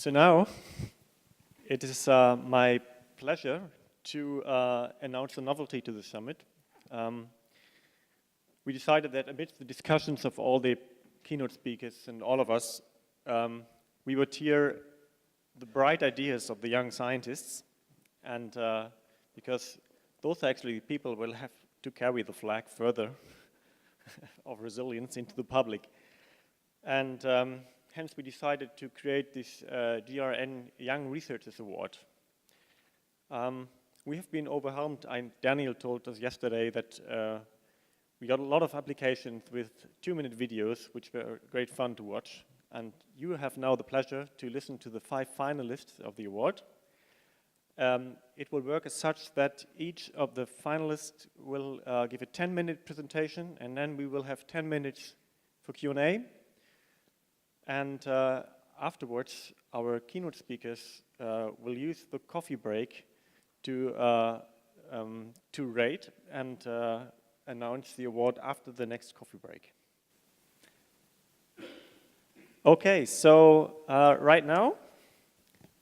So now it is my pleasure to announce a novelty to the summit. We decided that amidst the discussions of all the keynote speakers and all of us, we would hear the bright ideas of the young scientists, and because those are actually the people will have to carry the flag further of resilience into the public. And hence we decided to create this GRRN Young Researchers Award. We have been overwhelmed. Daniel told us yesterday that we got a lot of applications with 2-minute videos, which were great fun to watch. And you have now the pleasure to listen to the 5 finalists of the award. It will work as such that each of the finalists will give a 10-minute presentation, and then we will have 10 minutes for Q&A. And afterwards, our keynote speakers will use the coffee break to rate and announce the award after the next coffee break. Okay, so right now,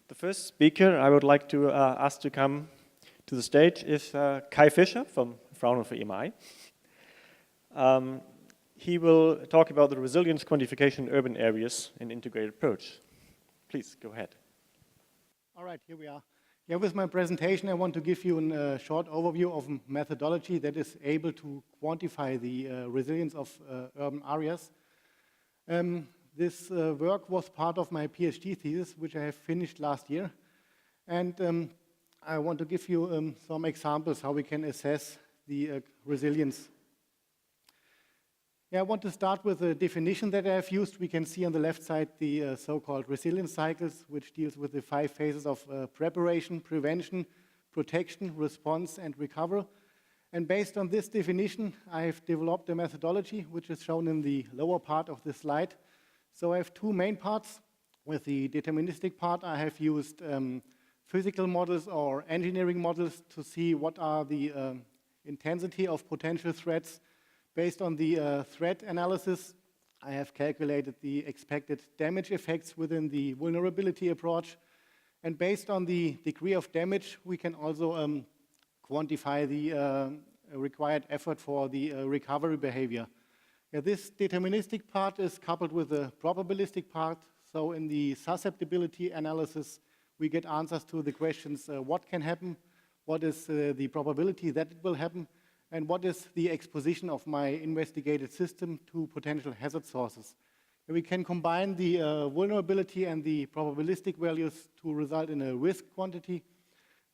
the first speaker I would like to ask to come to the stage is Kai Fischer from Fraunhofer EMI. He will talk about the resilience quantification in urban areas and integrated approach. Please, go ahead. All right, here we are. Yeah, with my presentation, I want to give you a short overview of a methodology that is able to quantify the resilience of urban areas. This work was part of my PhD thesis, which I have finished last year. And I want to give you some examples how we can assess the resilience. Yeah, I want to start with a definition that I have used. We can see on the left side the so-called resilience cycles, which deals with the 5 phases of preparation, prevention, protection, response, and recovery. And based on this definition, I have developed a methodology, which is shown in the lower part of the slide. So I have 2 main parts. With the deterministic part, I have used physical models or engineering models to see what are the intensity of potential threats. Based on the threat analysis, I have calculated the expected damage effects within the vulnerability approach. And based on the degree of damage, we can also quantify the required effort for the recovery behavior. Yeah, this deterministic part is coupled with the probabilistic part. So in the susceptibility analysis, we get answers to the questions, what can happen, what is the probability that it will happen, and what is the exposition of my investigated system to potential hazard sources. And we can combine the vulnerability and the probabilistic values to result in a risk quantity.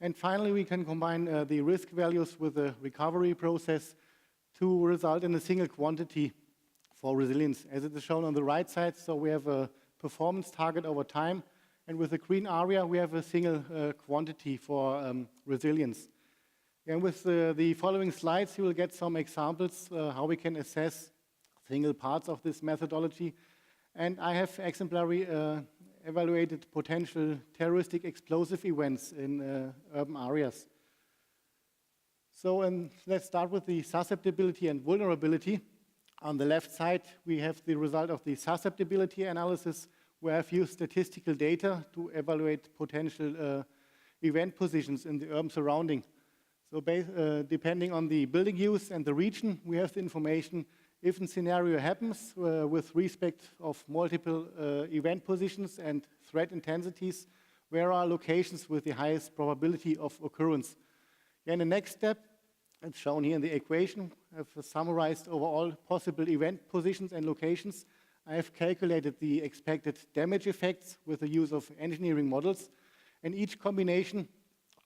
And finally, we can combine the risk values with the recovery process to result in a single quantity for resilience, as it is shown on the right side. So we have a performance target over time, and with the green area, we have a single quantity for resilience. And with the following slides, you will get some examples how we can assess single parts of this methodology. And I have exemplary evaluated potential terroristic explosive events in urban areas. So let's start with the susceptibility and vulnerability. On the left side, we have the result of the susceptibility analysis, where I've used statistical data to evaluate potential event positions in the urban surrounding. So depending on the building use and the region, we have the information if a scenario happens with respect of multiple event positions and threat intensities, where are locations with the highest probability of occurrence. And the next step, it's shown here in the equation, I've summarized over all possible event positions and locations. I have calculated the expected damage effects with the use of engineering models, and each combination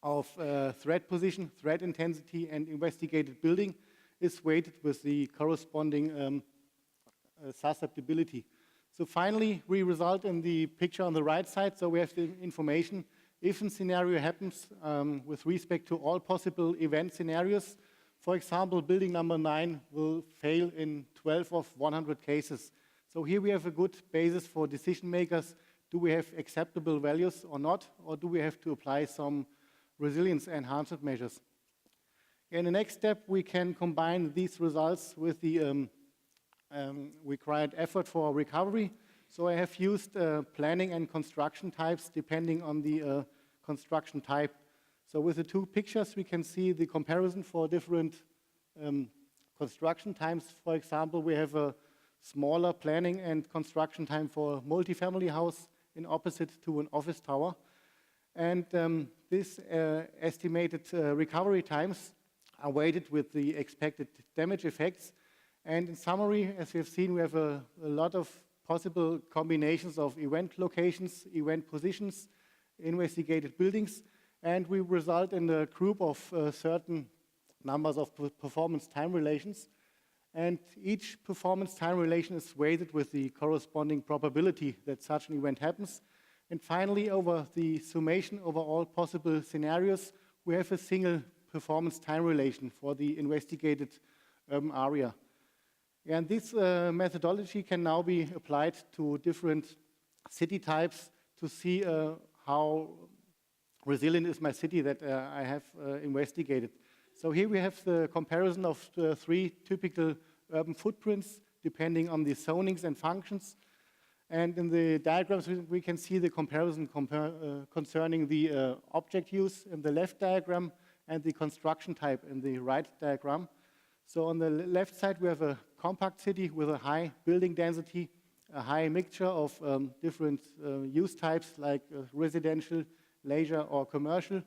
of threat position, threat intensity, and investigated building is weighted with the corresponding susceptibility. So finally, we result in the picture on the right side. So we have the information if a scenario happens with respect to all possible event scenarios. For example, building number 9 will fail in 12 of 100 cases. So here we have a good basis for decision makers. Do we have acceptable values or not? Or do we have to apply some resilience enhancement measures? In the next step, we can combine these results with the required effort for recovery. So I have used planning and construction types depending on the construction type. So with the two pictures, we can see the comparison for different construction times. For example, we have a smaller planning and construction time for a multifamily house in opposite to an office tower. And this estimated recovery times are weighted with the expected damage effects. And in summary, as we have seen, we have a lot of possible combinations of event locations, event positions, investigated buildings, and we result in a group of certain numbers of performance time relations. And each performance time relation is weighted with the corresponding probability that such an event happens. And finally, over the summation over all possible scenarios, we have a single performance time relation for the investigated urban area. And this methodology can now be applied to different city types to see how resilient is my city that I have investigated. So here we have the comparison of the three typical urban footprints depending on the zonings and functions. And in the diagrams, we can see the comparison concerning the object use in the left diagram and the construction type in the right diagram. So on the left side, we have a compact city with a high building density, a high mixture of different use types like residential, leisure, or commercial.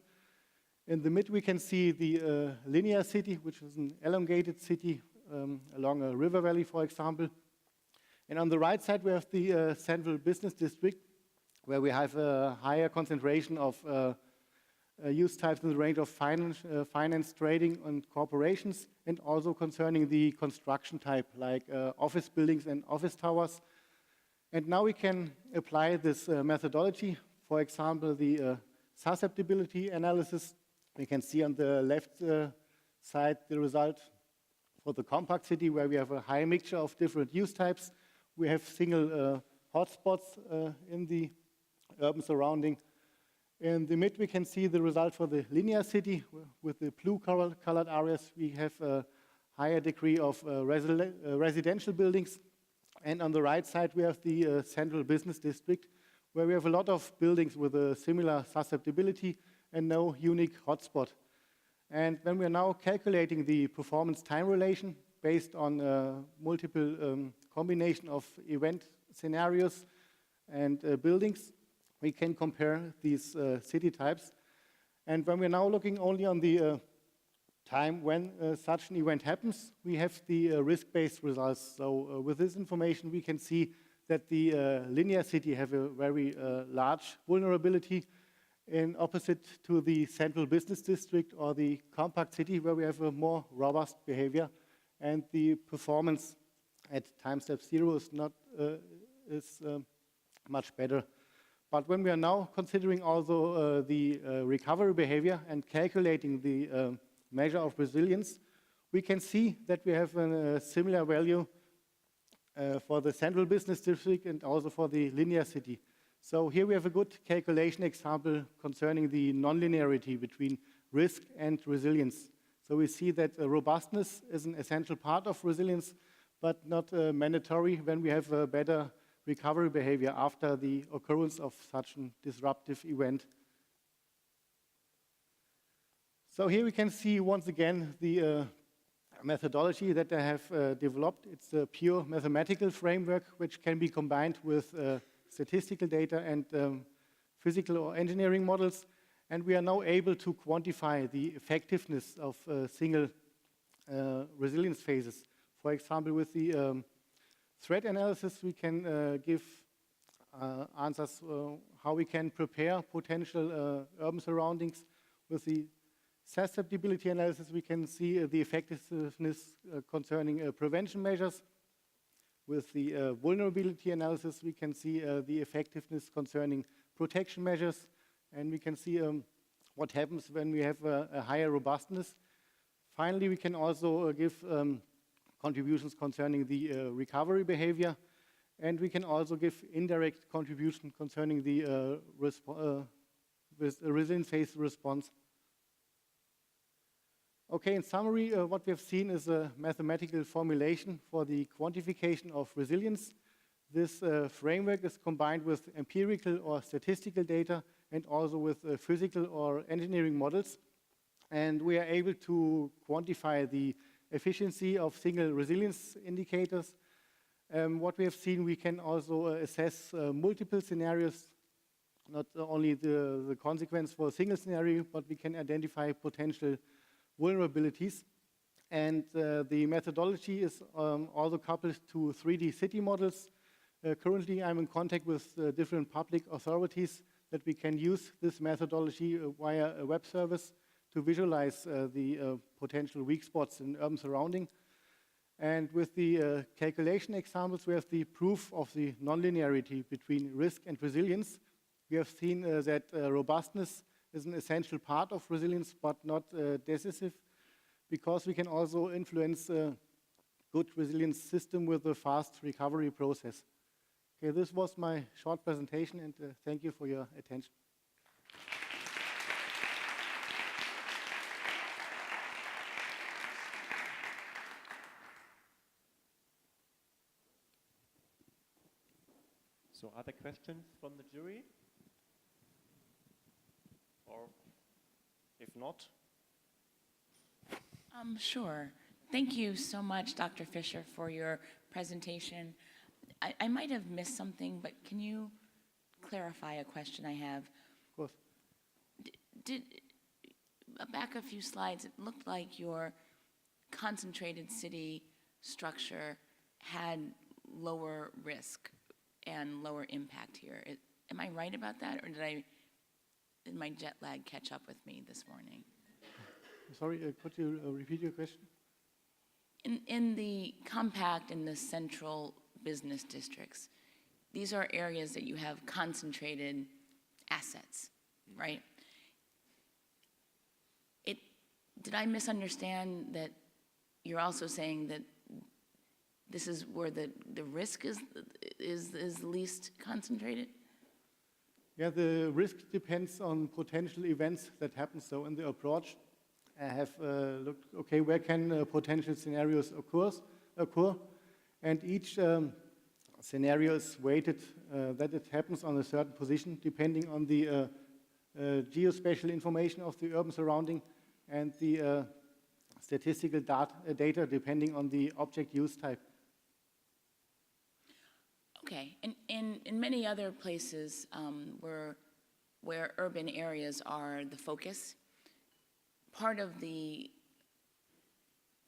In the mid, we can see the linear city, which is an elongated city along a river valley, for example. And on the right side, we have the central business district, where we have a higher concentration of use types in the range of finance, trading, and corporations, and also concerning the construction type, like office buildings and office towers. And now we can apply this methodology. For example, the susceptibility analysis. We can see on the left side the result for the compact city, where we have a high mixture of different use types. We have single hotspots in the urban surrounding. In the mid, we can see the result for the linear city. With the blue-colored areas, we have a higher degree of residential buildings. And on the right side, we have the central business district, where we have a lot of buildings with a similar susceptibility and no unique hotspot. And when we are now calculating the performance time relation based on multiple combination of event scenarios and buildings, we can compare these city types. And when we're now looking only on the time when such an event happens, we have the risk-based results. So with this information, we can see that the linear city have a very large vulnerability in opposite to the central business district or the compact city, where we have a more robust behavior, and the performance at time step 0 is much better. But when we are now considering also the recovery behavior and calculating the measure of resilience, we can see that we have a similar value for the central business district and also for the linear city. So here we have a good calculation example concerning the nonlinearity between risk and resilience. So we see that robustness is an essential part of resilience, but not mandatory when we have a better recovery behavior after the occurrence of such a disruptive event. So here we can see once again the methodology that I have developed. It's a pure mathematical framework which can be combined with statistical data and physical or engineering models. And we are now able to quantify the effectiveness of single resilience phases. For example, with the threat analysis, we can give answers how we can prepare potential urban surroundings. With the susceptibility analysis, we can see the effectiveness concerning prevention measures. With the vulnerability analysis, we can see the effectiveness concerning protection measures, and we can see what happens when we have a higher robustness. Finally, we can also give contributions concerning the recovery behavior, and we can also give indirect contribution concerning the resilience phase response. Okay, in summary, what we have seen is a mathematical formulation for the quantification of resilience. This framework is combined with empirical or statistical data and also with physical or engineering models. And we are able to quantify the efficiency of single resilience indicators. What we have seen, we can also assess multiple scenarios, not only the consequence for a single scenario, but we can identify potential vulnerabilities. And the methodology is also coupled to 3D city models. Currently, I'm in contact with different public authorities that we can use this methodology via a web service to visualize the potential weak spots in urban surrounding. And with the calculation examples, we have the proof of the nonlinearity between risk and resilience. We have seen that robustness is an essential part of resilience, but not decisive, because we can also influence a good resilience system with a fast recovery process. Okay, this was my short presentation, and thank you for your attention. So other questions from the jury? Or if not? Sure. Thank you so much, Dr. Fischer, for your presentation. I might have missed something, but can you clarify a question I have? Of course. Back a few slides, it looked like your concentrated city structure had lower risk and lower impact here. Am I right about that, or did my jet lag catch up with me this morning? Sorry, could you repeat your question? In the compact in the central business districts, these are areas that you have concentrated assets, right? Did I misunderstand that you're also saying that this is where the risk is least concentrated? Yeah, the risk depends on potential events that happen. So in the approach, I have looked, okay, where can potential scenarios occur? And each scenario is weighted that it happens on a certain position, depending on the geospatial information of the urban surrounding and the statistical data depending on the object use type. Okay, and in many other places where urban areas are the focus, part of the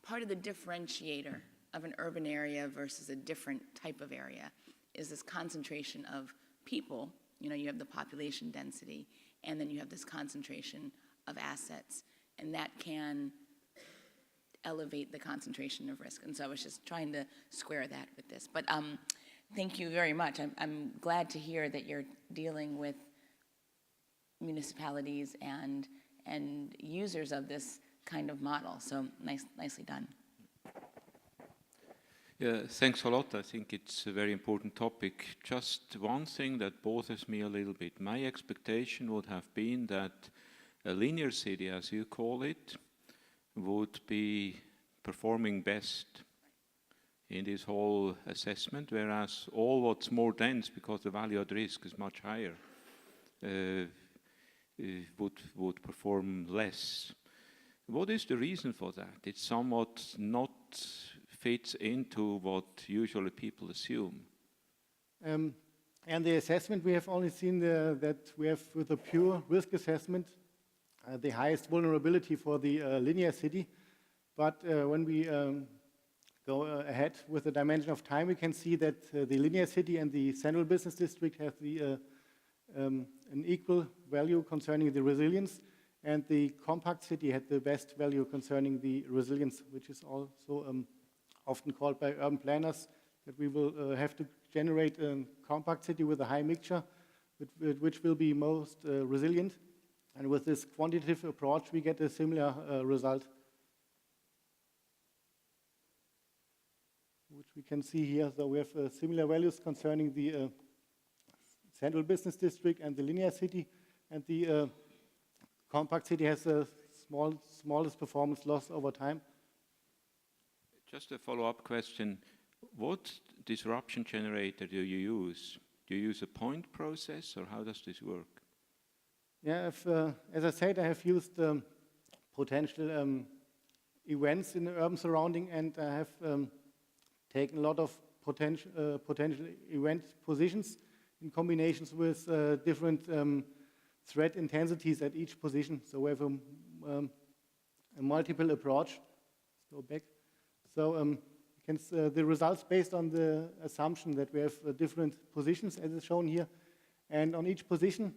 differentiator of an urban area versus a different type of area is this concentration of people. You know, you have the population density, and then you have this concentration of assets, and that can elevate the concentration of risk. And so I was just trying to square that with this. But thank you very much. I'm glad to hear that you're dealing with municipalities and users of this kind of model. So nicely done. Yeah, thanks a lot. I think it's a very important topic. Just one thing that bothers me a little bit. My expectation would have been that a linear city, as you call it, would be performing best in this whole assessment, whereas all what's more dense, because the value at risk is much higher, would perform less. What is the reason for that? It's somewhat not fits into what usually people assume. And the assessment, we have only seen that we have, with a pure risk assessment, the highest vulnerability for the linear city. But when we go ahead with the dimension of time, we can see that the linear city and the central business district have an equal value concerning the resilience, and the compact city had the best value concerning the resilience, which is also often called by urban planners that we will have to generate a compact city with a high mixture, which will be most resilient. And with this quantitative approach, we get a similar result, which we can see here. So we have similar values concerning the central business district and the linear city, and the compact city has the smallest performance loss over time. Just a follow-up question. What disruption generator do you use? Do you use a point process, or how does this work? Yeah, as I said, I have used potential events in the urban surrounding, and I have taken a lot of potential event positions in combinations with different threat intensities at each position. So we have a multiple approach. Let's go back. So the results based on the assumption that we have different positions, as is shown here, and on each position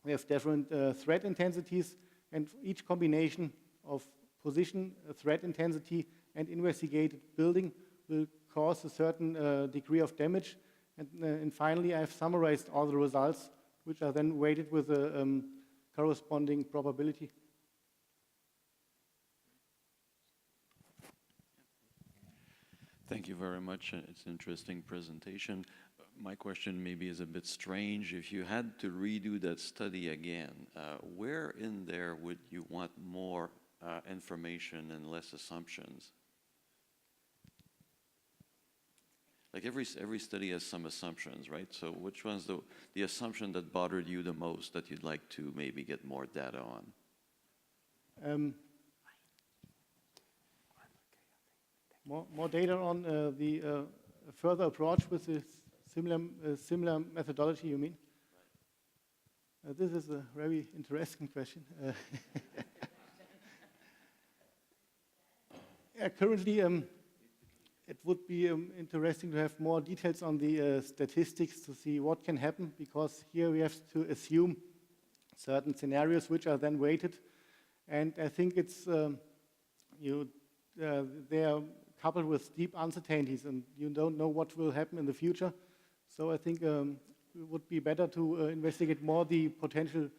we have different threat intensities, and each combination of position, threat intensity, and investigated building will cause a certain degree of damage. And finally, I have summarized all the results, which are then weighted with a corresponding probability. Thank you very much. It's an interesting presentation. My question maybe is a bit strange. If you had to redo that study again, where in there would you want more information and less assumptions? Like every study has some assumptions, right? So which one's the assumption that bothered you the most that you'd like to maybe get more data on? More data on the further approach with the similar methodology, you mean? This is a very interesting question. Yeah, currently, it would be interesting to have more details on the statistics to see what can happen, because here we have to assume certain scenarios which are then weighted, and I think it's they are coupled with deep uncertainties, and you don't know what will happen in the future. So I think it would be better to investigate more the potential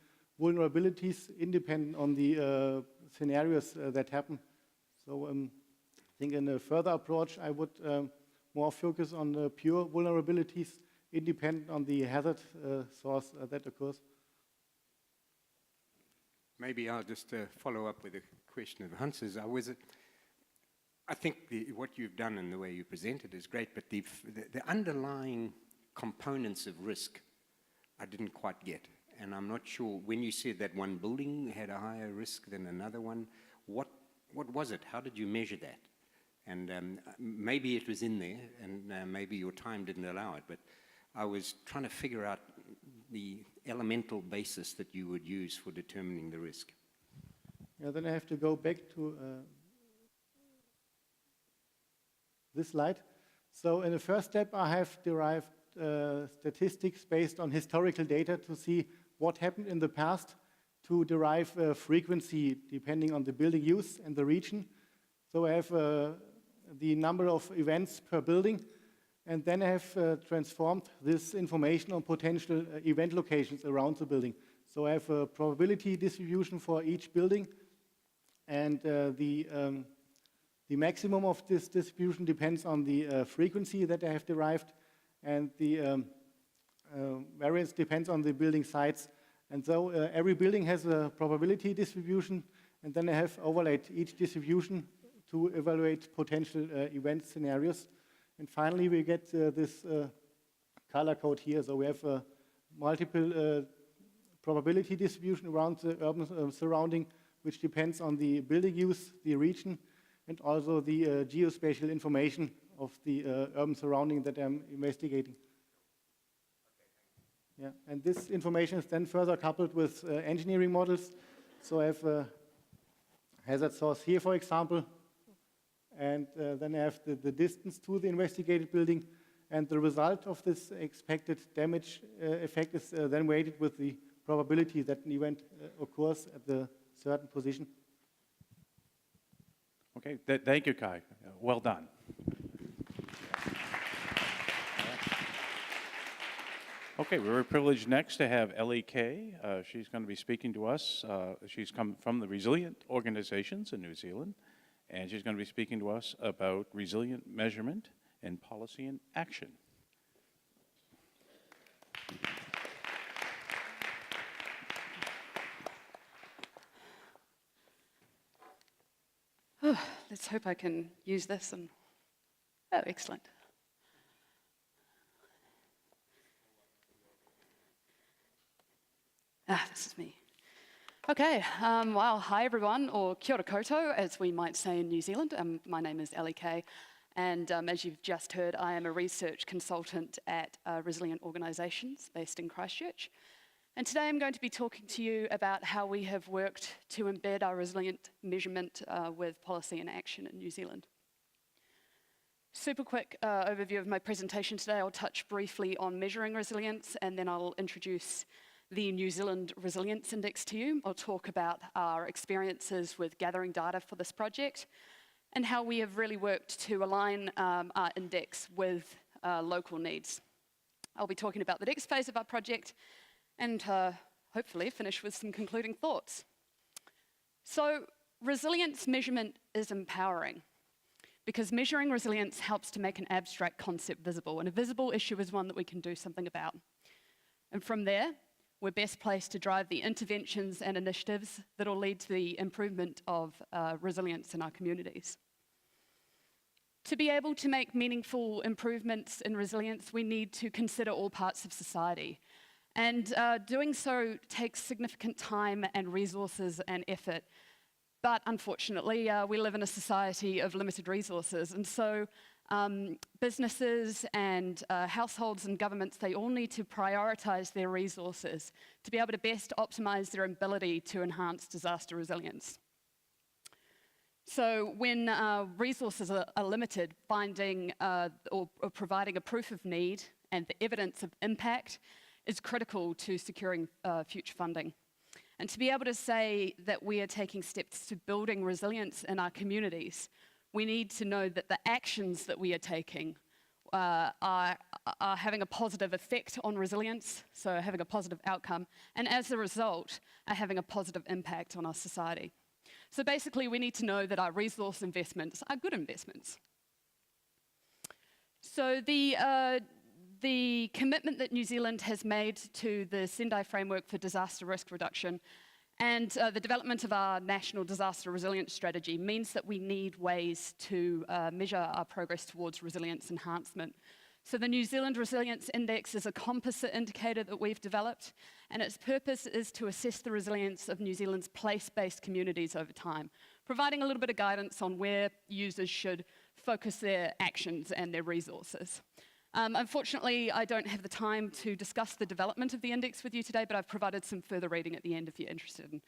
vulnerabilities independent on the scenarios that happen. So I think in a further approach, I would more focus on the pure vulnerabilities independent on the hazard source that occurs. Maybe I'll just follow up with a question of Hans's. I think what you've done and the way you present it is great, but the underlying components of risk I didn't quite get. And I'm not sure, when you said that one building had a higher risk than another one, what was it? How did you measure that? And maybe it was in there, and maybe your time didn't allow it, but I was trying to figure out the elemental basis that you would use for determining the risk. Yeah, then I have to go back to this slide. So in the first step, I have derived statistics based on historical data to see what happened in the past, to derive frequency depending on the building use and the region. So I have the number of events per building, and then I have transformed this information on potential event locations around the building. So I have a probability distribution for each building, and the maximum of this distribution depends on the frequency that I have derived, and the variance depends on the building sites. And so every building has a probability distribution, and then I have overlaid each distribution to evaluate potential event scenarios. And finally, we get this color code here. So we have a multiple probability distribution around the urban surrounding, which depends on the building use, the region, and also the geospatial information of the urban surrounding that I'm investigating. Yeah, and this information is then further coupled with engineering models. So I have a hazard source here, for example, and then I have the distance to the investigated building, and the result of this expected damage effect is then weighted with the probability that an event occurs at the certain position. Okay, thank you, Kai. Well done. Okay, we're privileged next to have Ellie Kay. She's going to be speaking to us. She's come from the Resilient Organizations in New Zealand, and she's going to be speaking to us about resilient measurement and policy and action. Oh, let's hope I can use this. Oh, excellent. This is me. Okay, well, hi everyone, or kia ora koutou, as we might say in New Zealand. My name is Ellie Kay, and as you've just heard, I am a research consultant at Resilient Organisations based in Christchurch. And today I'm going to be talking to you about how we have worked to embed our resilient measurement with policy and action in New Zealand. Super quick overview of my presentation today. I'll touch briefly on measuring resilience, and then I'll introduce the New Zealand Resilience Index to you. I'll talk about our experiences with gathering data for this project and how we have really worked to align our index with local needs. I'll be talking about the next phase of our project and hopefully finish with some concluding thoughts. So resilience measurement is empowering because measuring resilience helps to make an abstract concept visible, and a visible issue is one that we can do something about. And from there, we're best placed to drive the interventions and initiatives that will lead to the improvement of resilience in our communities. To be able to make meaningful improvements in resilience, we need to consider all parts of society. And doing so takes significant time and resources and effort. But unfortunately, we live in a society of limited resources. And so businesses and households and governments, they all need to prioritize their resources to be able to best optimize their ability to enhance disaster resilience. So when resources are limited, finding or providing a proof of need and the evidence of impact is critical to securing future funding. And to be able to say that we are taking steps to building resilience in our communities, we need to know that the actions that we are taking are having a positive effect on resilience, so having a positive outcome, and as a result, are having a positive impact on our society. So basically, we need to know that our resource investments are good investments. So the commitment that New Zealand has made to the Sendai Framework for Disaster Risk Reduction and the development of our National Disaster Resilience Strategy means that we need ways to measure our progress towards resilience enhancement. So the New Zealand Resilience Index is a composite indicator that we've developed, and its purpose is to assess the resilience of New Zealand's place-based communities over time, providing a little bit of guidance on where users should focus their actions and their resources. Unfortunately, I don't have the time to discuss the development of the index with you today, but I've provided some further reading at the end if you're interested, and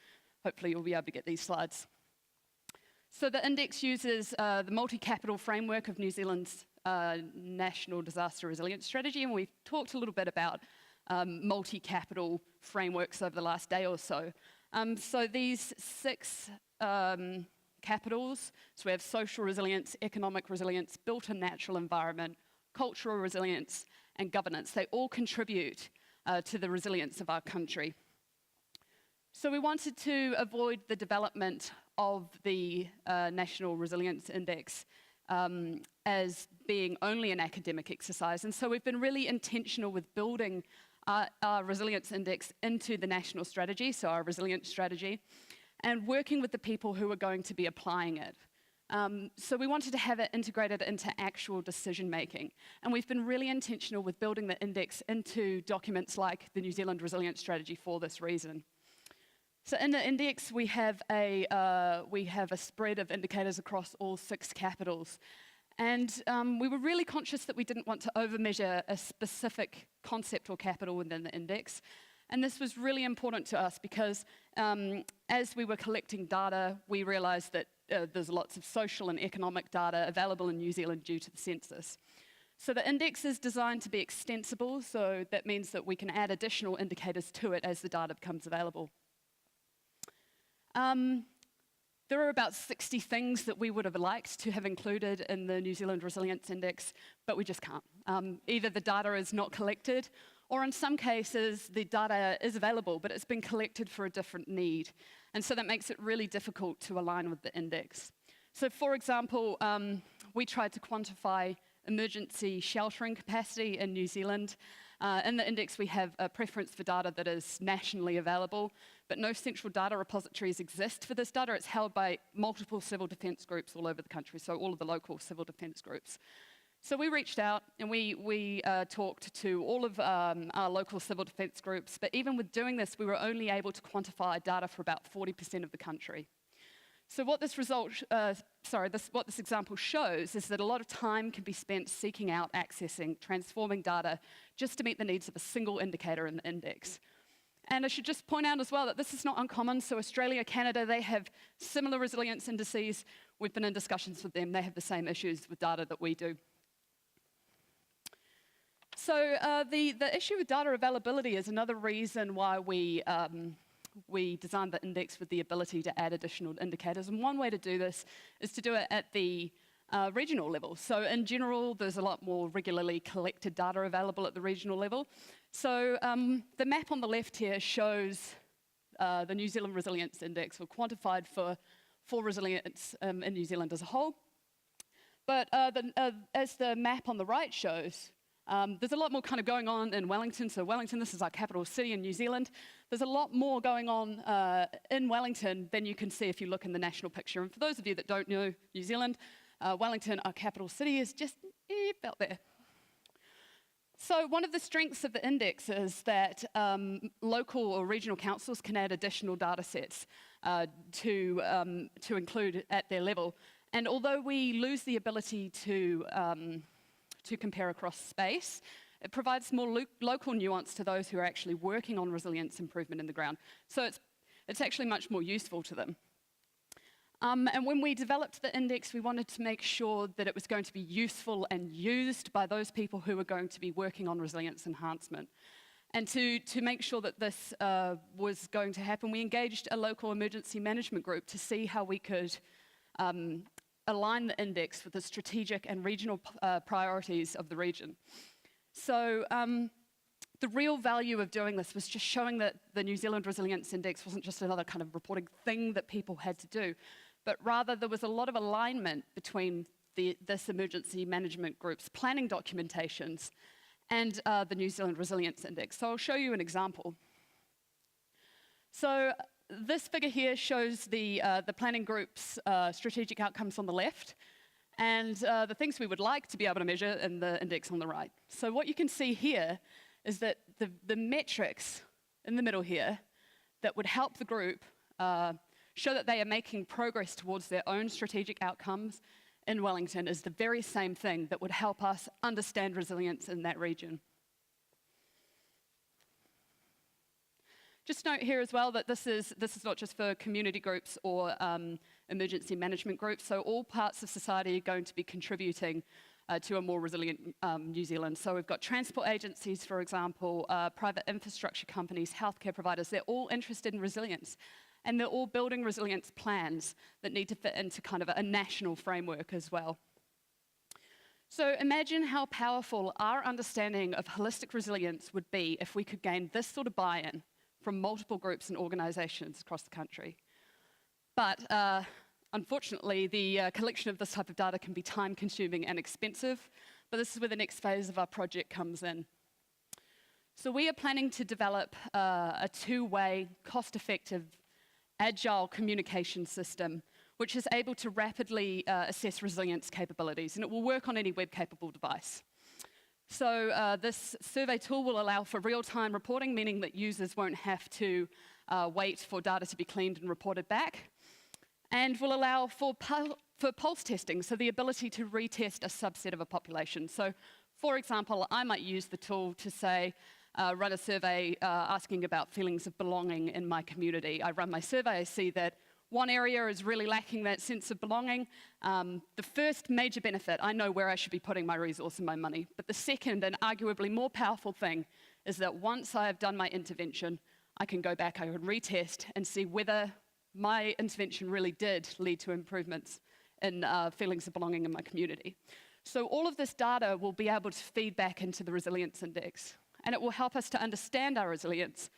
hopefully you'll be able to get these slides. So the index uses the multi-capital framework of New Zealand's National Disaster Resilience Strategy, and we've talked a little bit about multi-capital frameworks over the last day or so. So these 6 capitals, so we have social resilience, economic resilience, built and natural environment, cultural resilience, and governance. They all contribute to the resilience of our country. So we wanted to avoid the development of the National Resilience Index as being only an academic exercise. And so we've been really intentional with building our Resilience Index into the national strategy, so our resilience strategy, and working with the people who are going to be applying it. So we wanted to have it integrated into actual decision making. And we've been really intentional with building the index into documents like the New Zealand Resilience Strategy for this reason. So in the index, we have a spread of indicators across all 6 capitals. And we were really conscious that we didn't want to overmeasure a specific concept or capital within the index. And this was really important to us because as we were collecting data, we realized that there's lots of social and economic data available in New Zealand due to the census. So the index is designed to be extensible, so that means that we can add additional indicators to it as the data becomes available. There are about 60 things that we would have liked to have included in the New Zealand Resilience Index, but we just can't. Either the data is not collected, or in some cases, the data is available, but it's been collected for a different need. And so that makes it really difficult to align with the index. So for example, we tried to quantify emergency sheltering capacity in New Zealand. In the index, we have a preference for data that is nationally available, but no central data repositories exist for this data. It's held by multiple civil defence groups all over the country, so all of the local civil defence groups. So we reached out and we talked to all of our local civil defence groups, but even with doing this, we were only able to quantify data for about 40% of the country. So what this what this example shows is that a lot of time can be spent seeking out, accessing, transforming data just to meet the needs of a single indicator in the index. And I should just point out as well that this is not uncommon. So Australia, Canada, they have similar resilience indices. We've been in discussions with them. They have the same issues with data that we do. So the issue with data availability is another reason why we designed the index with the ability to add additional indicators. And one way to do this is to do it at the regional level. So in general, there's a lot more regularly collected data available at the regional level. So the map on the left here shows the New Zealand Resilience Index, or quantified for resilience in New Zealand as a whole. But as the map on the right shows, there's a lot more kind of going on in Wellington. So Wellington, this is our capital city in New Zealand. There's a lot more going on in Wellington than you can see if you look in the national picture. And for those of you that don't know New Zealand, Wellington, our capital city, is just out there. So one of the strengths of the index is that local or regional councils can add additional data sets to include at their level. And although we lose the ability to compare across space, it provides more local nuance to those who are actually working on resilience improvement in the ground. So it's actually much more useful to them. And when we developed the index, we wanted to make sure that it was going to be useful and used by those people who were going to be working on resilience enhancement. And to make sure that this was going to happen, we engaged a local emergency management group to see how we could align the index with the strategic and regional priorities of the region. So the real value of doing this was just showing that the New Zealand Resilience Index wasn't just another kind of reporting thing that people had to do, but rather there was a lot of alignment between this emergency management group's planning documentations and the New Zealand Resilience Index. So I'll show you an example. So this figure here shows the planning group's strategic outcomes on the left, and the things we would like to be able to measure in the index on the right. So what you can see here is that the metrics in the middle here that would help the group show that they are making progress towards their own strategic outcomes in Wellington is the very same thing that would help us understand resilience in that region. Just note here as well that this is not just for community groups or emergency management groups, so all parts of society are going to be contributing to a more resilient New Zealand. So we've got transport agencies, for example, private infrastructure companies, healthcare providers. They're all interested in resilience, and they're all building resilience plans that need to fit into kind of a national framework as well. So imagine how powerful our understanding of holistic resilience would be if we could gain this sort of buy-in from multiple groups and organizations across the country. But unfortunately, the collection of this type of data can be time-consuming and expensive, but this is where the next phase of our project comes in. So we are planning to develop a two-way, cost-effective, agile communication system, which is able to rapidly assess resilience capabilities, and it will work on any web-capable device. So this survey tool will allow for real-time reporting, meaning that users won't have to wait for data to be cleaned and reported back, and will allow for pulse testing, so the ability to retest a subset of a population. So, for example, I might use the tool to say, run a survey asking about feelings of belonging in my community. I run my survey, I see that one area is really lacking that sense of belonging. The first major benefit, I know where I should be putting my resource and my money. But the second and arguably more powerful thing is that once I have done my intervention, I can go back, I can retest and see whether my intervention really did lead to improvements in feelings of belonging in my community. So all of this data will be able to feed back into the resilience index, and it will help us to understand our resilience,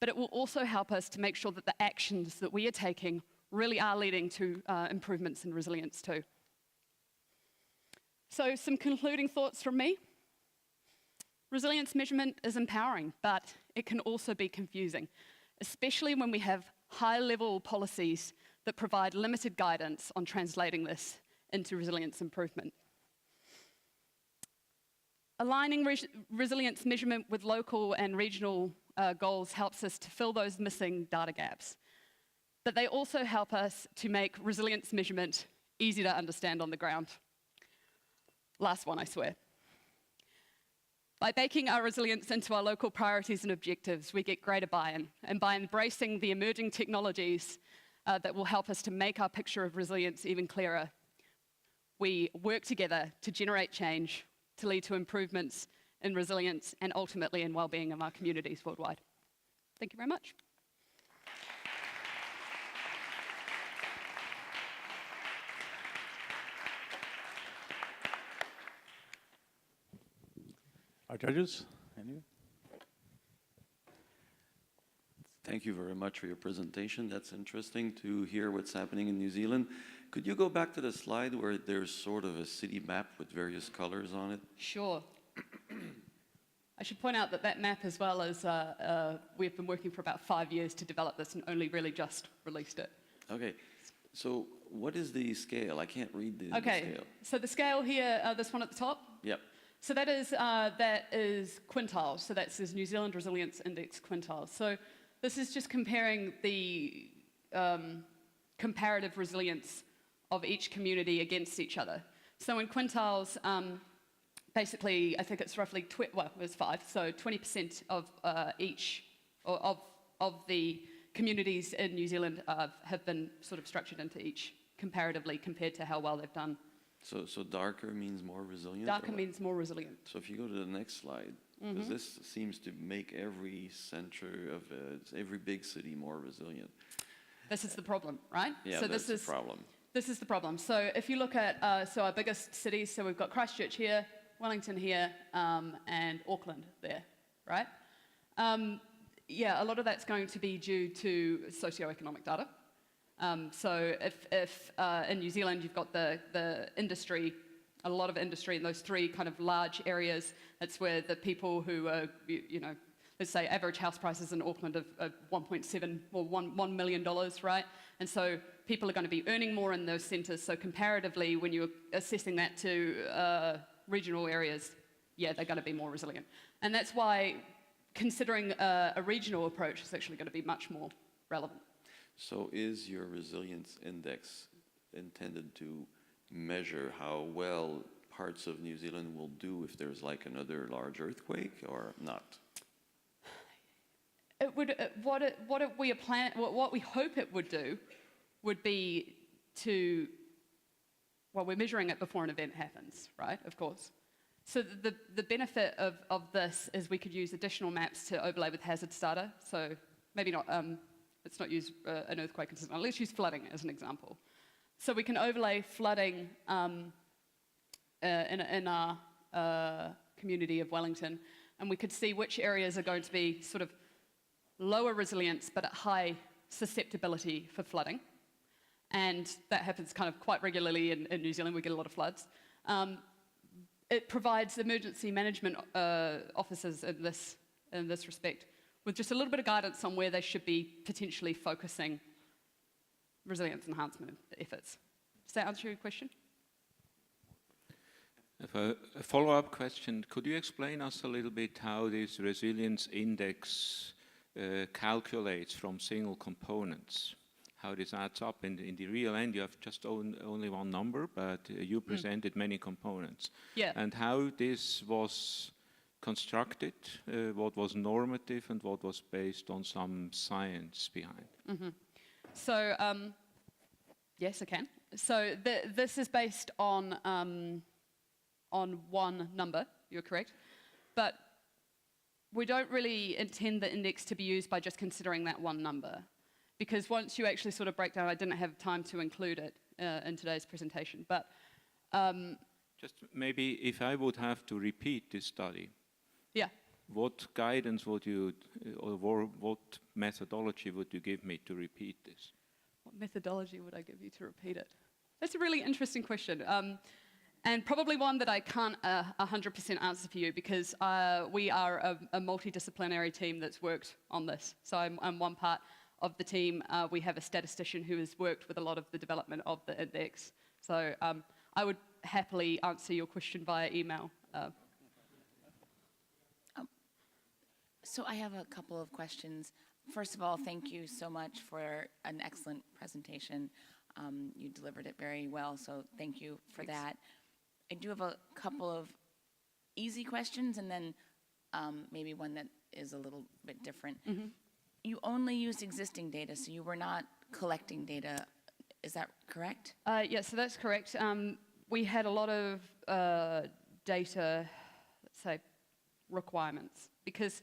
but it will also help us to make sure that the actions that we are taking really are leading to improvements in resilience too. So some concluding thoughts from me. Resilience measurement is empowering, but it can also be confusing, especially when we have high-level policies that provide limited guidance on translating this into resilience improvement. Aligning resilience measurement with local and regional goals helps us to fill those missing data gaps. But they also help us to make resilience measurement easy to understand on the ground. Last one, I swear. By baking our resilience into our local priorities and objectives, we get greater buy-in. And by embracing the emerging technologies that will help us to make our picture of resilience even clearer, we work together to generate change, to lead to improvements in resilience and ultimately in well-being of our communities worldwide. Thank you very much. Our judges, any? Thank you very much for your presentation. That's interesting to hear what's happening in New Zealand. Could you go back to the slide where there's sort of a city map with various colors on it? Sure. I should point out that that map, as well as we've been working for about 5 years to develop this and only really just released it. Okay, so what is the scale? I can't read the scale. So the scale here, this one at the top. Yep. So that is quintiles. So that's this New Zealand Resilience Index quintiles. So this is just comparing the comparative resilience of each community against each other. So in quintiles, basically, I think it's roughly, well, it was 5, so 20% of each, of the communities in New Zealand have been sort of structured into each comparatively compared to how well they've done. So darker means more resilient? Darker means more resilient. So if you go to the next slide, because this seems to make every center of every big city more resilient. This is the problem, right? Yeah, so that's the problem. This is the problem. So if you look at so our biggest cities, so we've got Christchurch here, Wellington here, and Auckland there, right? Yeah, a lot of that's going to be due to socioeconomic data. So if in New Zealand you've got the industry, a lot of industry in those 3 kind of large areas, that's where the people who are, you know, let's say average house prices in Auckland of 1.7 or $1 million, right? And so people are going to be earning more in those centres. So comparatively, when you're assessing that to regional areas, yeah, they're going to be more resilient. And that's why considering a regional approach is actually going to be much more relevant. So is your resilience index intended to measure how well parts of New Zealand will do if there's like another large earthquake or not? It would, what we hope it would do would be to, well, we're measuring it before an event happens, right, of course. So the benefit of this is we could use additional maps to overlay with hazards data. So maybe not, let's not use an earthquake incident, let's use flooding as an example. So we can overlay flooding in our community of Wellington, and we could see which areas are going to be sort of lower resilience but at high susceptibility for flooding. And that happens kind of quite regularly in New Zealand. We get a lot of floods. It provides emergency management officers in this respect with just a little bit of guidance on where they should be potentially focusing resilience enhancement efforts. Does that answer your question? A follow-up question. Could you explain us a little bit how this resilience index calculates from single components? How this adds up in the real end? You have just only one number, but you presented many components. Yeah. And how this was constructed, what was normative and what was based on some science behind? Mm-hmm. So, yes, I can. So this is based on one number, you're correct. But we don't really intend the index to be used by just considering that one number. Because once you actually sort of break down, I didn't have time to include it in today's presentation, but... just maybe if I would have to repeat this study, yeah. What guidance would you, or what methodology would you give me to repeat this? What methodology would I give you to repeat it? That's a really interesting question. And probably one that I can't 100% answer for you because we are a multidisciplinary team that's worked on this. So I'm one part of the team. We have a statistician who has worked with a lot of the development of the index. So I would happily answer your question via email. So I have a couple of questions. First of all, thank you so much for an excellent presentation. You delivered it very well, so thank you for that. I do have a couple of easy questions and then maybe one that is a little bit different. You only used existing data, so you were not collecting data. Is that correct? Yeah, so that's correct. We had a lot of data, let's say, requirements, because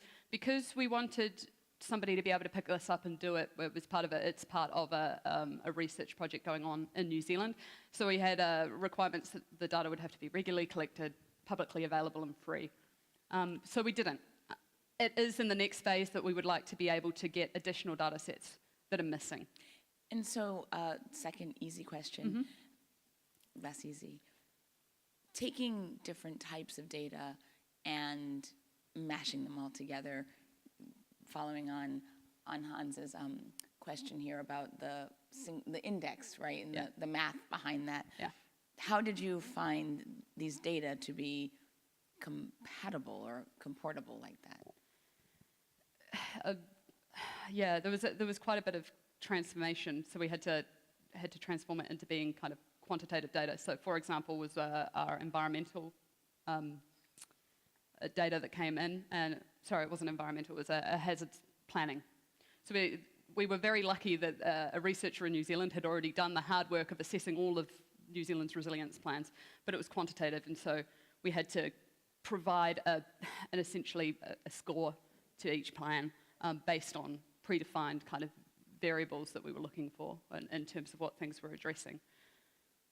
we wanted somebody to be able to pick this up and do it. It was part of it. It's part of a research project going on in New Zealand. So we had requirements that the data would have to be regularly collected, publicly available and free. So we didn't. It is in the next phase that we would like to be able to get additional data sets that are missing. And so, second easy question, less easy. Taking different types of data and mashing them all together, following on Hans's question here about the index, right, and the math behind that. Yeah. How did you find these data to be compatible or comportable like that? Yeah, there was quite a bit of transformation, so we had to transform it into being kind of quantitative data. So, for example, was our environmental data that came in, and sorry, it wasn't environmental, it was a hazards planning. So we were very lucky that a researcher in New Zealand had already done the hard work of assessing all of New Zealand's resilience plans, but it was quantitative, and so we had to provide essentially a score to each plan based on predefined kind of variables that we were looking for in terms of what things we're addressing.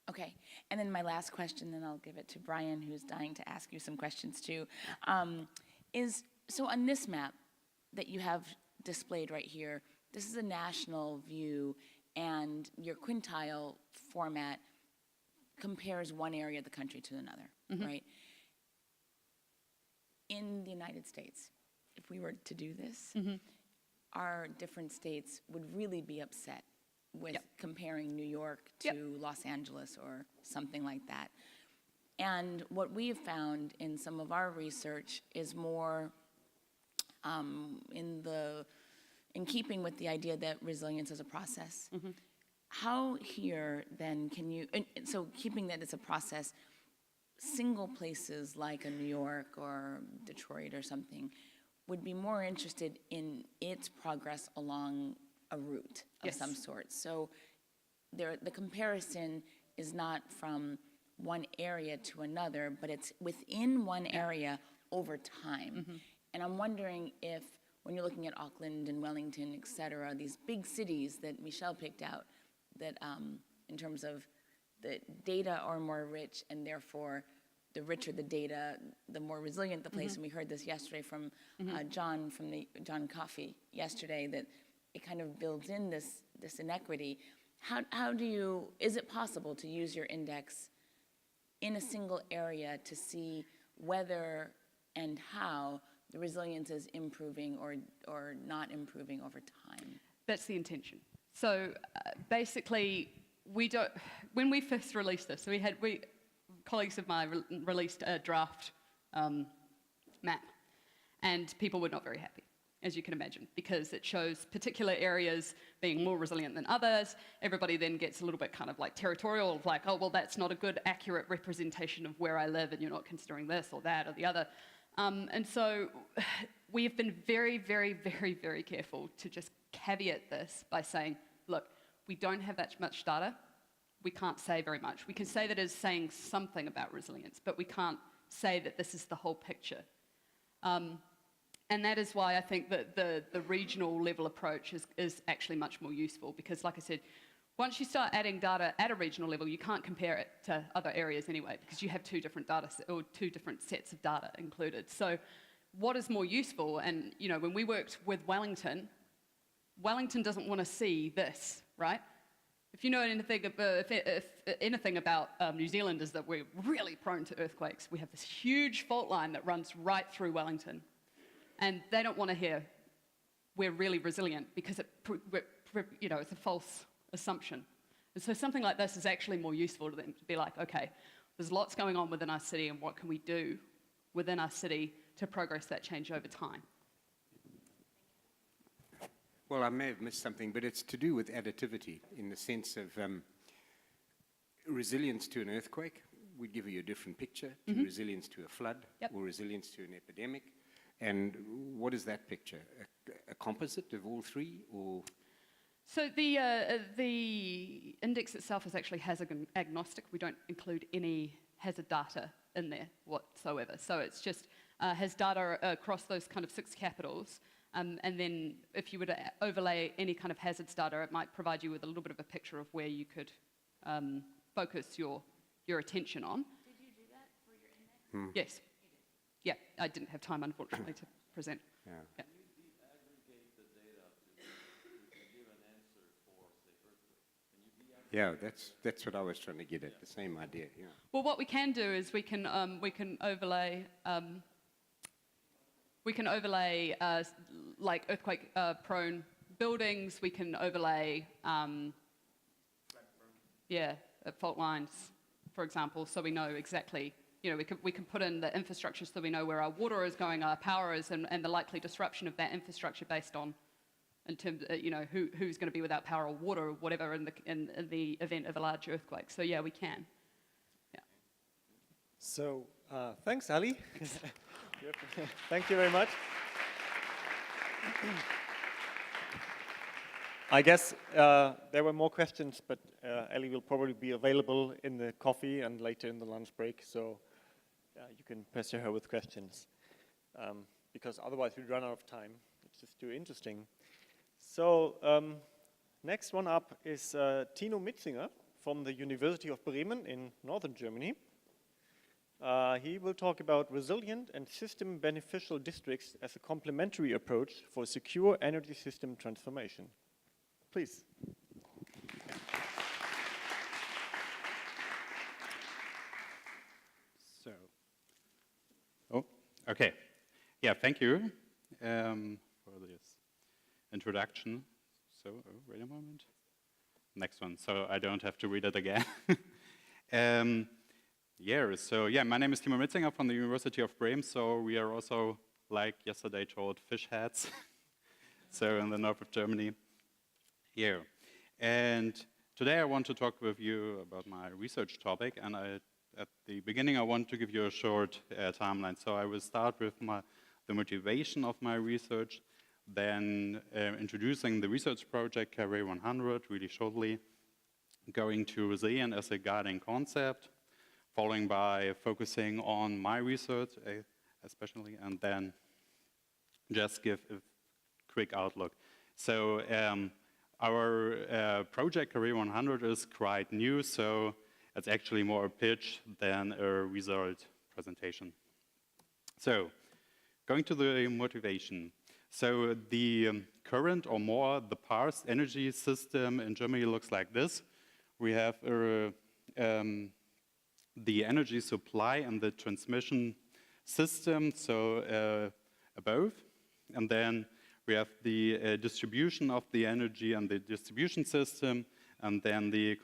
Okay, and then my last question, then I'll give it to Brian, who's dying to ask you some questions too, is, so on this map that you have displayed right here, this is a national view, and your quintile format compares one area of the country to another, right? In the United States, if we were to do this, our different states would really be upset with comparing New York to Los Angeles or something like that. And what we have found in some of our research is more in keeping with the idea that resilience is a process. How here then can you, and so keeping that as a process, single places like a New York or Detroit or something would be more interested in its progress along a route of some sort. So the comparison is not from one area to another, but it's within one area over time. And I'm wondering if, when you're looking at Auckland and Wellington, et cetera, these big cities that Michelle picked out, that in terms of the data are more rich, and therefore the richer the data, the more resilient the place. And we heard this yesterday from John Coffey yesterday, that it kind of builds in this inequity. How do you, is it possible to use your index in a single area to see whether and how the resilience is improving or not improving over time? That's the intention. So basically, when we first released this, so colleagues of mine released a draft map, and people were not very happy, as you can imagine, because it shows particular areas being more resilient than others. Everybody then gets a little bit kind of like territorial, of like, oh, well, that's not a good, accurate representation of where I live, and you're not considering this or that or the other. And so we have been very, very, very, very careful to just caveat this by saying, look, we don't have that much data. We can't say very much. We can say that it's saying something about resilience, but we can't say that this is the whole picture. And that is why I think that the regional level approach is actually much more useful, because like I said, once you start adding data at a regional level, you can't compare it to other areas anyway, because you have two different sets of data included. So what is more useful, and you know, when we worked with Wellington doesn't want to see this, right? If you know anything about New Zealand, is that we're really prone to earthquakes. We have this huge fault line that runs right through Wellington. And they don't want to hear we're really resilient, because it's a false assumption. And so something like this is actually more useful to them, to be like, okay, there's lots going on within our city, and what can we do within our city to progress that change over time? Well, I may have missed something, but it's to do with additivity in the sense of resilience to an earthquake would give you a different picture to resilience to a flood or resilience to an epidemic. And what is that picture? A composite of all three, or? So the index itself is actually hazard agnostic. We don't include any hazard data in there whatsoever. So it's just has data across those kind of 6 capitals. And then if you were to overlay any kind of hazards data, it might provide you with a little bit of a picture of where you could focus your attention on. Did you do that for your index? Yes. Yeah, I didn't have time, unfortunately, to present. Yeah. Yeah. Yeah, that's what I was trying to get at, the same idea, yeah. Well, what we can do is we can overlay like earthquake prone buildings. We can overlay fault lines, for example, so we know exactly. You know, we can put in the infrastructure so we know where our water is going, our power is, and the likely disruption of that infrastructure based on, in terms of, who's going to be without power or water or whatever in the event of a large earthquake. So yeah, we can. Yeah. So thanks, Ali. Thank you very much. I guess there were more questions, but Ellie will probably be available in the coffee and later in the lunch break, so you can pressure her with questions, because otherwise we run out of time. It's just too interesting. So next one up is Tino Mitzinger from the University of Bremen in northern Germany. He will talk about resilient and system beneficial districts as a complementary approach for secure energy system transformation. Please. So, okay. Yeah, thank you for this introduction. So, wait a moment. Next one, so I don't have to read it again. My name is Timo Mitzinger from the University of Bremen. So we are also, like yesterday told, fish heads. So in the north of Germany. Here. And today I want to talk with you about my research topic. And at the beginning, I want to give you a short timeline. So I will start with the motivation of my research, then introducing the research project GRRN really shortly, going to resilient as a guiding concept, following by focusing on my research especially, and then just give a quick outlook. So our project GRRN is quite new, so it's actually more a pitch than a result presentation. So going to the motivation. So the current, or more the past energy system in Germany looks like this. We have the energy supply and the transmission system, so above, and then we have the distribution of the energy and the distribution system, and then the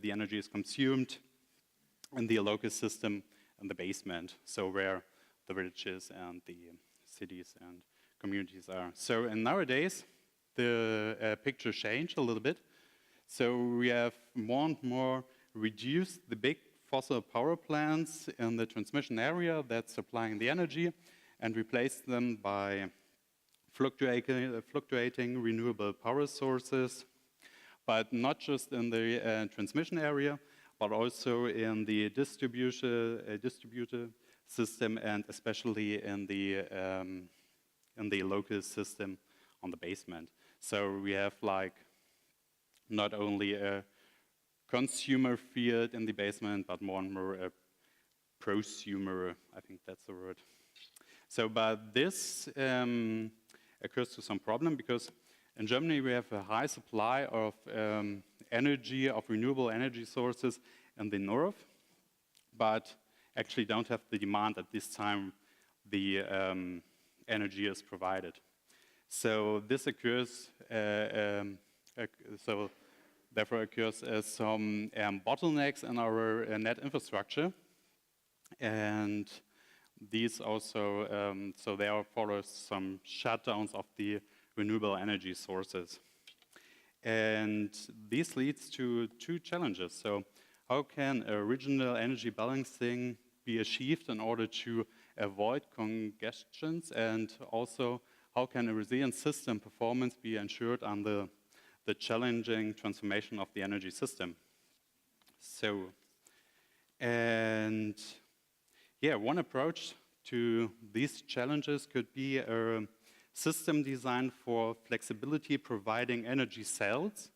energy is consumed in the local system in the basement, so where the villages and the cities and communities are. So, and nowadays, the picture changed a little bit. So we have more and more reduced the big fossil power plants in the transmission area that's supplying the energy and replaced them by fluctuating renewable power sources, but not just in the transmission area, but also in the distributed system, and especially in the local system on the basement. So we have like not only a consumer field in the basement, but more and more a prosumer, I think that's the word. So, but this occurs to some problem, because in Germany we have a high supply of energy, of renewable energy sources in the north, but actually don't have the demand at this time the energy is provided. So this occurs, therefore occurs some bottlenecks in our net infrastructure. And these also, so there follows some shutdowns of the renewable energy sources. And this leads to two challenges. So how can regional energy balancing be achieved in order to avoid congestions, and also how can a resilient system performance be ensured under the challenging transformation of the energy system? So, and yeah, one approach to these challenges could be a system design for flexibility providing energy cells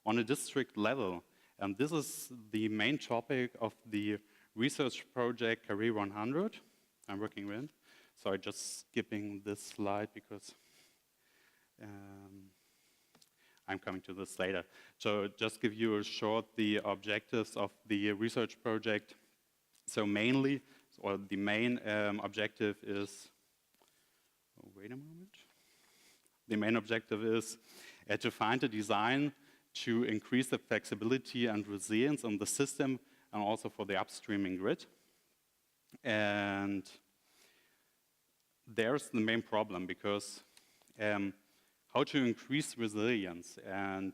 on a district level. And this is the main topic of the research project GRRN 100 I'm working with. Sorry, just skipping this slide because I'm coming to this later. So just give you a short the objectives of the research project. So mainly, or the main objective is, oh, wait a moment. The main objective is to find a design to increase the flexibility and resilience in the system and also for the upstreaming grid. And there's the main problem because how to increase resilience. And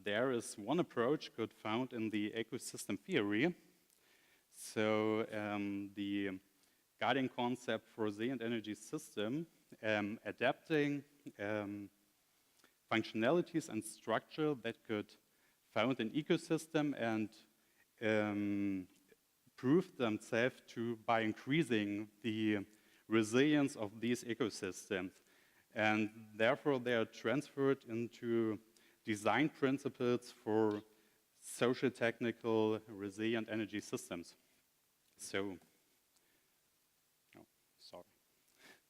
there is one approach good found in the ecosystem theory. So the guiding concept for resilient energy system, adapting functionalities and structure that could found an ecosystem and prove themselves by increasing the resilience of these ecosystems. And therefore, they are transferred into design principles for social technical resilient energy systems. So, oh, sorry,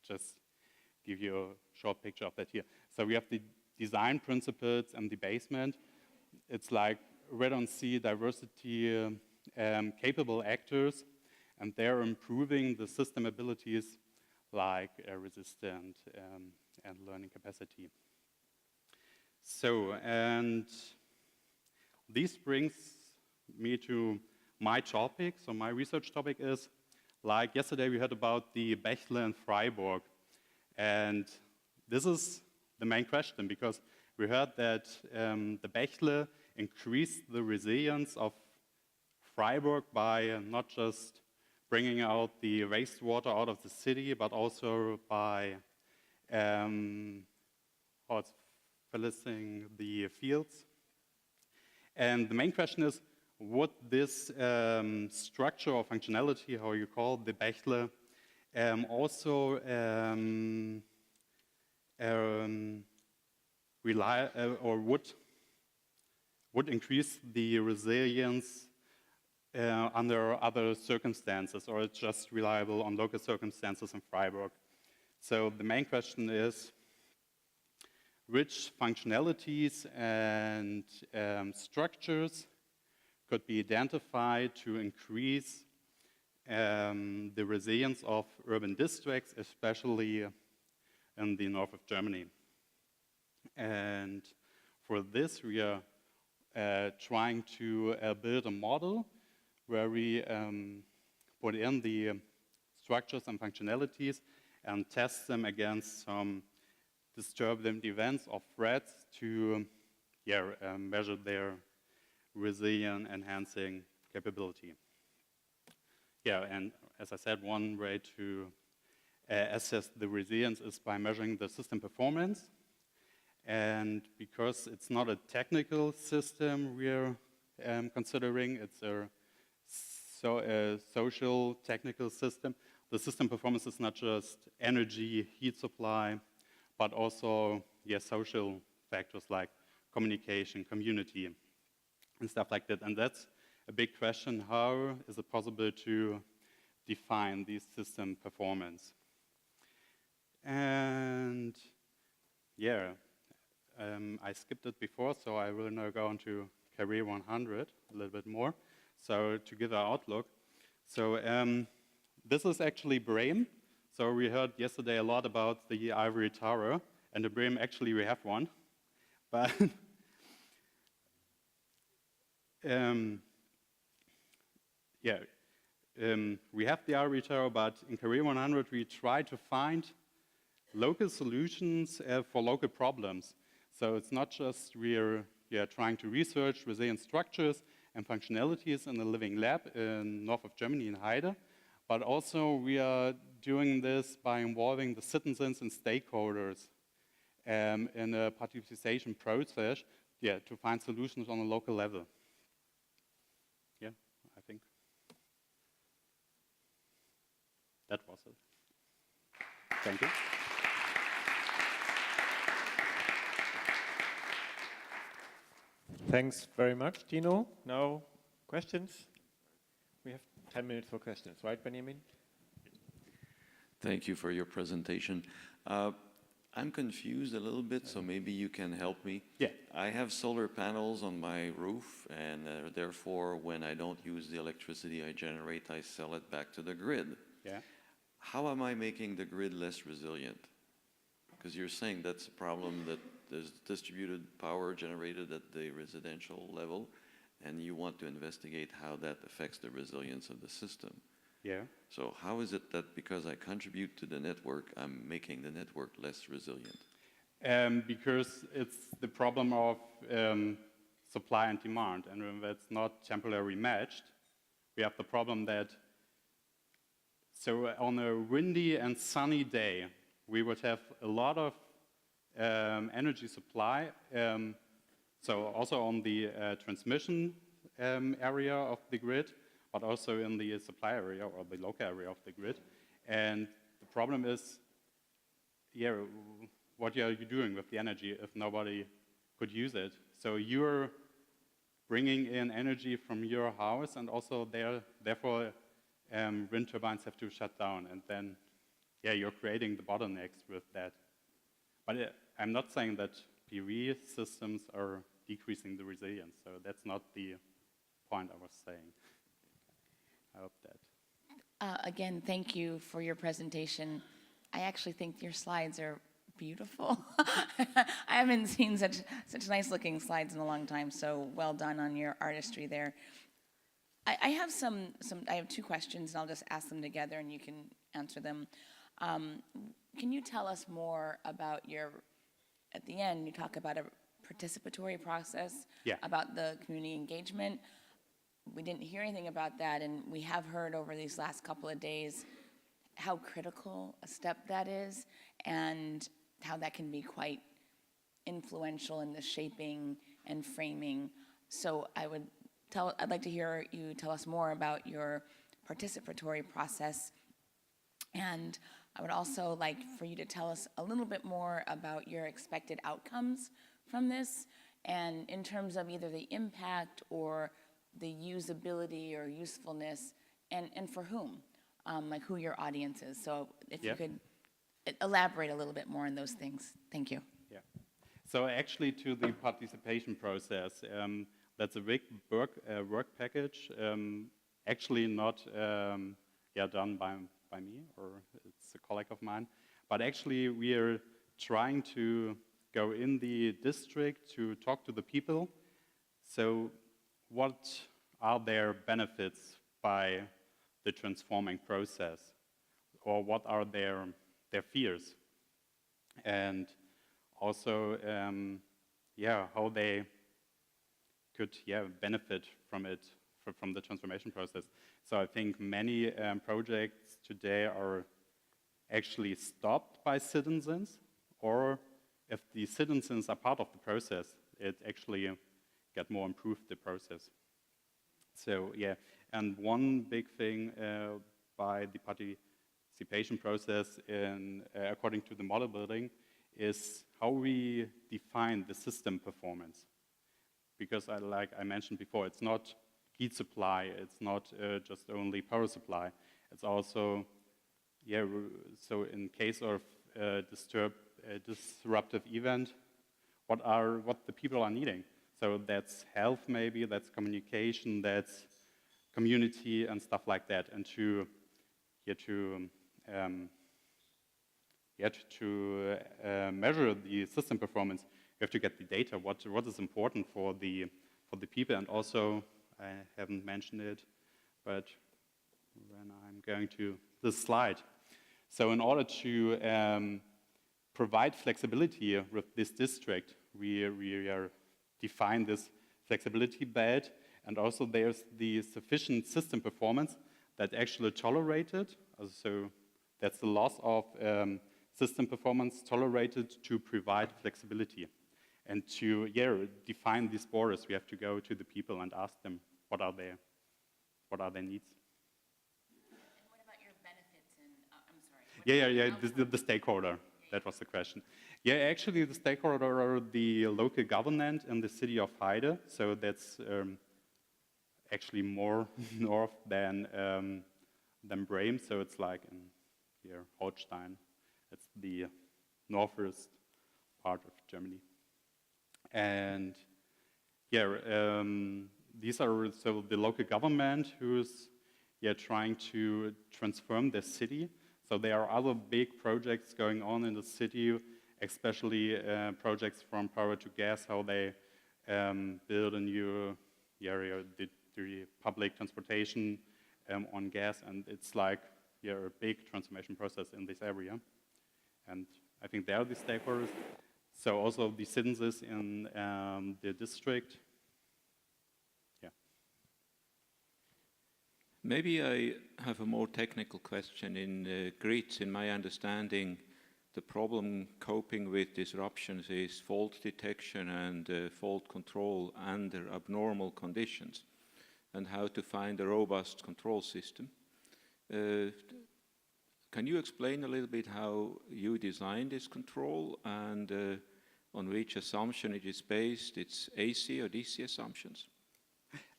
just give you a short picture of that here. So we have the design principles and the basement. It's like redundancy, diversity, capable actors, and they're improving the system abilities like resistant and learning capacity. So, and this brings me to my topic. So my research topic is, like yesterday we heard about the Bächle in Freiburg. And this is the main question because we heard that the Bächle increased the resilience of Freiburg by not just bringing out the wastewater out of the city, but also by filling the fields. And the main question is, would this structure or functionality, how you call the Bächle, also rely or would increase the resilience under other circumstances, or it's just reliable on local circumstances in Freiburg? So the main question is, which functionalities and structures could be identified to increase the resilience of urban districts, especially in the north of Germany? And for this, we are trying to build a model where we put in the structures and functionalities and test them against some disturbing events or threats to measure their resilient enhancing capability. Yeah, and as I said, one way to assess the resilience is by measuring the system performance. And because it's not a technical system we're considering, it's a social technical system. The system performance is not just energy, heat supply, but also social factors like communication, community, and stuff like that. And that's a big question. How is it possible to define these system performance? And I skipped it before, so I will now go on to GRRN 100 a little bit more. So to give an outlook. So this is actually Bremen. So we heard yesterday a lot about the ivory tower, and in Bremen actually we have one. But we have the arbitrary, but in Career 100 we try to find local solutions for local problems. So it's not just we're trying to research resilient structures and functionalities in a living lab in north of Germany in Heide, but also we are doing this by involving the citizens and stakeholders in a participation process, to find solutions on a local level. Yeah, I think that was it. Thank you. Thanks very much, Tino. Now, questions? We have 10 minutes for questions, right, Benjamin? Thank you for your presentation. I'm confused a little bit, so maybe you can help me. Yeah. I have solar panels on my roof, and therefore, when I don't use the electricity I generate, I sell it back to the grid. Yeah. How am I making the grid less resilient? Because you're saying that's a problem, that there's distributed power generated at the residential level, and you want to investigate how that affects the resilience of the system. Yeah. So how is it that because I contribute to the network, I'm making the network less resilient? Because it's the problem of supply and demand, and when that's not temporarily matched, we have the problem that, so on a windy and sunny day, we would have a lot of energy supply, so also on the transmission area of the grid, but also in the supply area or the local area of the grid. And the problem is, what are you doing with the energy if nobody could use it? So you're bringing in energy from your house, and also therefore wind turbines have to shut down, and then you're creating the bottlenecks with that. But I'm not saying that PV systems are decreasing the resilience, so that's not the point I was saying. I hope that. Again, thank you for your presentation. I actually think your slides are beautiful. I haven't seen such nice looking slides in a long time, so well done on your artistry there. I have I have two questions, and I'll just ask them together and you can answer them. Can you tell us more about at the end, you talk about a participatory process, about the community engagement. We didn't hear anything about that, and we have heard over these last couple of days how critical a step that is, and how that can be quite influential in the shaping and framing. So I'd like to hear you tell us more about your participatory process, and I would also like for you to tell us a little bit more about your expected outcomes from this, and in terms of either the impact or the usability or usefulness, and for whom, like who your audience is. So if you could elaborate a little bit more on those things. Thank you. Yeah. So actually to the participation process, that's a big work package, actually not done by me, or it's a colleague of mine, but actually we are trying to go in the district to talk to the people. So what are their benefits by the transforming process, or what are their fears, and also how they could benefit from it, from the transformation process. So I think many projects today are actually stopped by citizens, or if the citizens are part of the process, it actually get more improved the process. So and one big thing by the participation process according to the model building is how we define the system performance. Because like I mentioned before, it's not heat supply, it's not just only power supply, it's also, so in case of disruptive event, what the people are needing. So that's health maybe, that's communication, that's community and stuff like that. And to measure the system performance, you have to get the data, what is important for the people. And also, I haven't mentioned it, but when I'm going to this slide. So in order to provide flexibility with this district, we define this flexibility band, and also there's the sufficient system performance that actually tolerated, so that's the loss of system performance tolerated to provide flexibility. And to define these borders, we have to go to the people and ask them what are their needs. And what about your benefits and, I'm sorry. The stakeholder. That was the question. Yeah, actually the stakeholder are the local government in the city of Heide, so that's actually more north than Bremen, so it's like in here, Holstein. It's the northwest part of Germany. And these are so the local government who's trying to transform the city. So there are other big projects going on in the city, especially projects from power to gas, how they build a new area, the public transportation on gas, and it's like a big transformation process in this area. And I think they are the stakeholders. So also the citizens in the district. Yeah. Maybe I have a more technical question. In grids, in my understanding, the problem coping with disruptions is fault detection and fault control under abnormal conditions, and how to find a robust control system. Can you explain a little bit how you design this control and on which assumption it is based? It's AC or DC assumptions?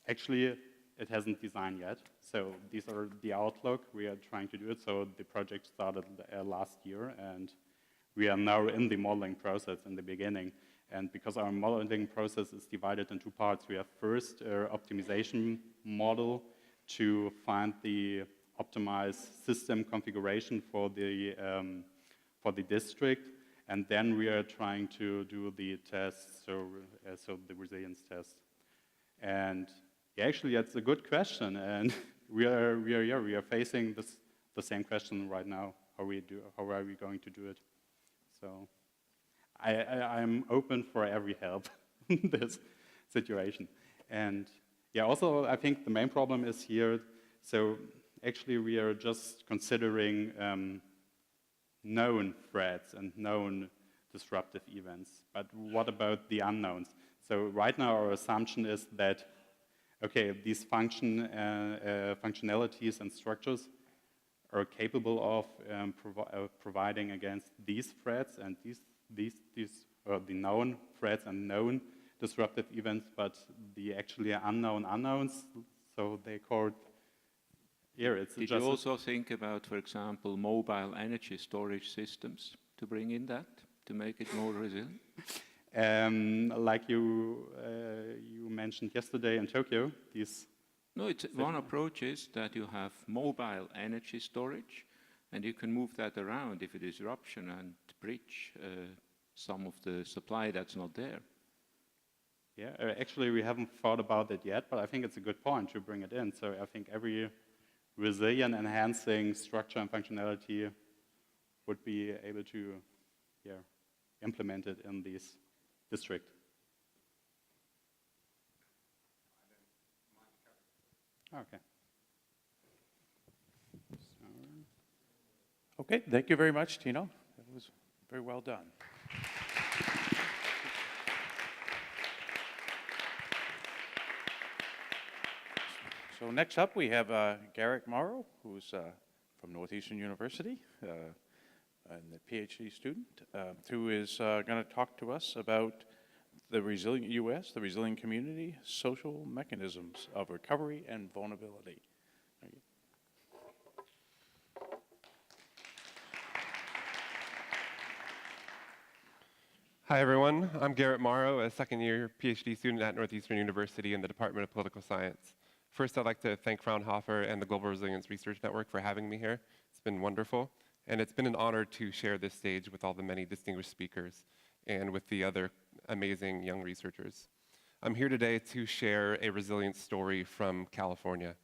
Actually, it hasn't designed yet. So these are the outlook. We are trying to do it. So the project started last year, and we are now in the modeling process in the beginning. And because our modeling process is divided in two parts, we have first optimization model to find the optimized system configuration for the district, and then we are trying to do the tests, so the resilience test. And actually, that's a good question, and we are facing the same question right now. How are we going to do it? So I'm open for every help in this situation. And also I think the main problem is here. So actually, we are just considering known threats and known disruptive events. But what about the unknowns? So right now, our assumption is that, okay, these functionalities and structures are capable of providing against these threats and these are the known threats and known disruptive events, but the actually unknown unknowns, so they called. Did you also think about, for example, mobile energy storage systems to bring in that, to make it more resilient? Like you mentioned yesterday in Tokyo, these... No, one approach is that you have mobile energy storage, and you can move that around if a disruption and breach some of the supply that's not there. Yeah, actually we haven't thought about it yet, but I think it's a good point to bring it in. So I think every resilient enhancing structure and functionality would be able to implement it in this district. Okay. Okay, thank you very much, Tino. That was very well done. So next up, we have Garrick Morrow, who's from Northeastern University, and a PhD student, who is going to talk to us about the resilient U.S., the resilient community, social mechanisms of recovery and vulnerability. Thank you. Hi, everyone. I'm Garrett Morrow, a second-year PhD student at Northeastern University in the Department of Political Science. First, I'd like to thank Fraunhofer and the Global Resilience Research Network for having me here. It's been wonderful, and it's been an honor to share this stage with all the many distinguished speakers and with the other amazing young researchers. I'm here today to share a resilience story from California.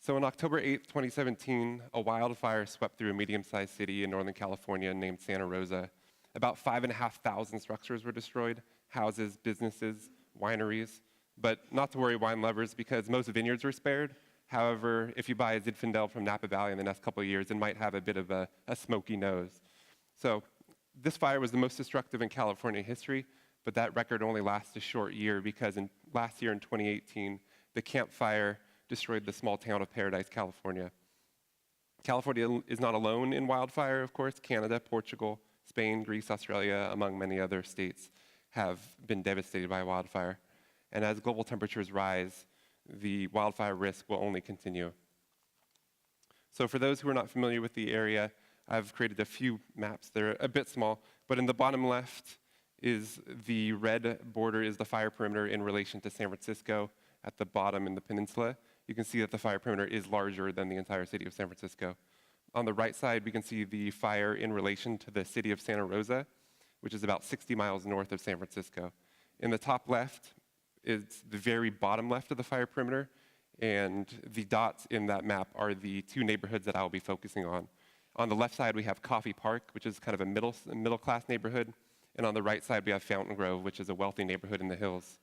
So on October 8th, 2017, a wildfire swept through a medium-sized city in Northern California named Santa Rosa. About 5,500 structures were destroyed, houses, businesses, wineries. But not to worry, wine lovers, because most vineyards were spared. However, if you buy a Zinfandel from Napa Valley in the next couple of years, it might have a bit of a smoky nose. So this fire was the most destructive in California history, but that record only lasts a short year because last year in 2018, the Camp Fire destroyed the small town of Paradise, California. California is not alone in wildfire, of course. Canada, Portugal, Spain, Greece, Australia, among many other states, have been devastated by wildfire. And as global temperatures rise, the wildfire risk will only continue. So for those who are not familiar with the area, I've created a few maps. They're a bit small, but in the bottom left is the red border is the fire perimeter in relation to San Francisco. At the bottom in the peninsula, you can see that the fire perimeter is larger than the entire city of San Francisco. On the right side, we can see the fire in relation to the city of Santa Rosa, which is about 60 miles north of San Francisco. In the top left is the very bottom left of the fire perimeter, and the dots in that map are the two neighborhoods that I'll be focusing on. On the left side, we have Coffey Park, which is kind of a middle-class neighborhood, and on the right side, we have Fountain Grove, which is a wealthy neighborhood in the hills.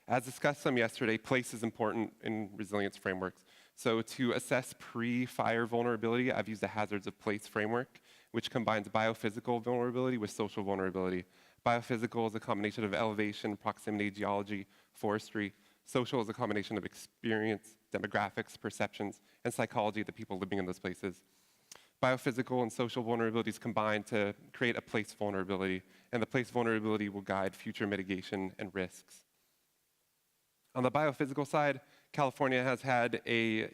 As discussed some yesterday, place is important in resilience frameworks. So to assess pre-fire vulnerability, I've used the hazards of place framework, which combines biophysical vulnerability with social vulnerability. Biophysical is a combination of elevation, proximity, geology, forestry. Social is a combination of experience, demographics, perceptions, and psychology of the people living in those places. Biophysical and social vulnerabilities combine to create a place vulnerability, and the place vulnerability will guide future mitigation and risks. On the biophysical side, California has had a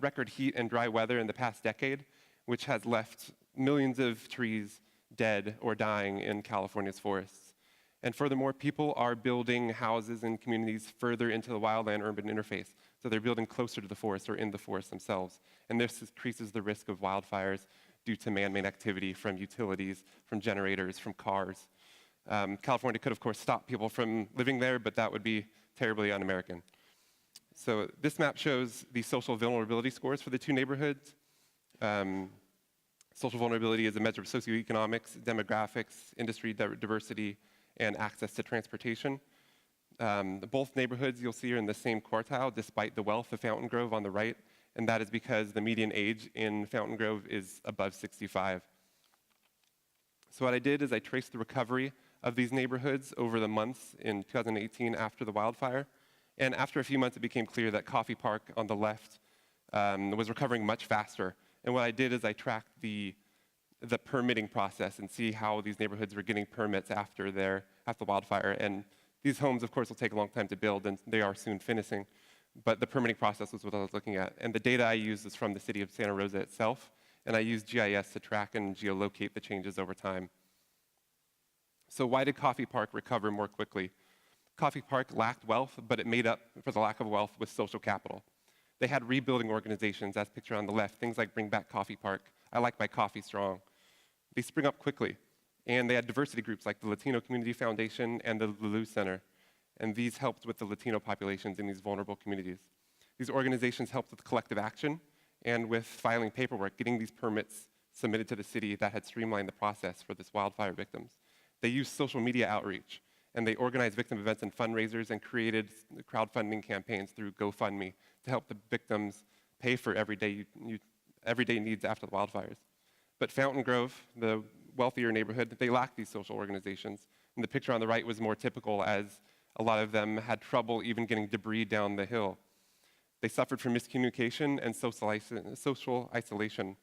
record heat and dry weather in the past decade, which has left millions of trees dead or dying in California's forests. And furthermore, people are building houses and communities further into the wildland-urban interface. So they're building closer to the forest or in the forest themselves. And this increases the risk of wildfires due to man-made activity from utilities, from generators, from cars. California could, of course, stop people from living there, but that would be terribly un-American. So this map shows the social vulnerability scores for the two neighborhoods. Social vulnerability is a measure of socioeconomics, demographics, industry diversity, and access to transportation. Both neighborhoods you'll see are in the same quartile, despite the wealth of Fountain Grove on the right, and that is because the median age in Fountain Grove is above 65. So what I did is I traced the recovery of these neighborhoods over the months in 2018 after the wildfire. And after a few months, it became clear that Coffey Park on the left was recovering much faster. And what I did is I tracked the permitting process and see how these neighborhoods were getting permits after the wildfire. And these homes, of course, will take a long time to build, and they are soon finishing. But the permitting process was what I was looking at. And the data I used is from the city of Santa Rosa itself, and I used GIS to track and geolocate the changes over time. So why did Coffey Park recover more quickly? Coffey Park lacked wealth, but it made up for the lack of wealth with social capital. They had rebuilding organizations, as pictured on the left, things like Bring Back Coffey Park, I Like My Coffee Strong. They spring up quickly. And they had diversity groups like the Latino Community Foundation and the Lulu Center. And these helped with the Latino populations in these vulnerable communities. These organizations helped with collective action and with filing paperwork, getting these permits submitted to the city that had streamlined the process for this wildfire victims. They used social media outreach, and they organized victim events and fundraisers and created crowdfunding campaigns through GoFundMe to help the victims pay for everyday needs after the wildfires. But Fountain Grove, the wealthier neighborhood, they lacked these social organizations. And the picture on the right was more typical, as a lot of them had trouble even getting debris down the hill. They suffered from miscommunication and social isolation.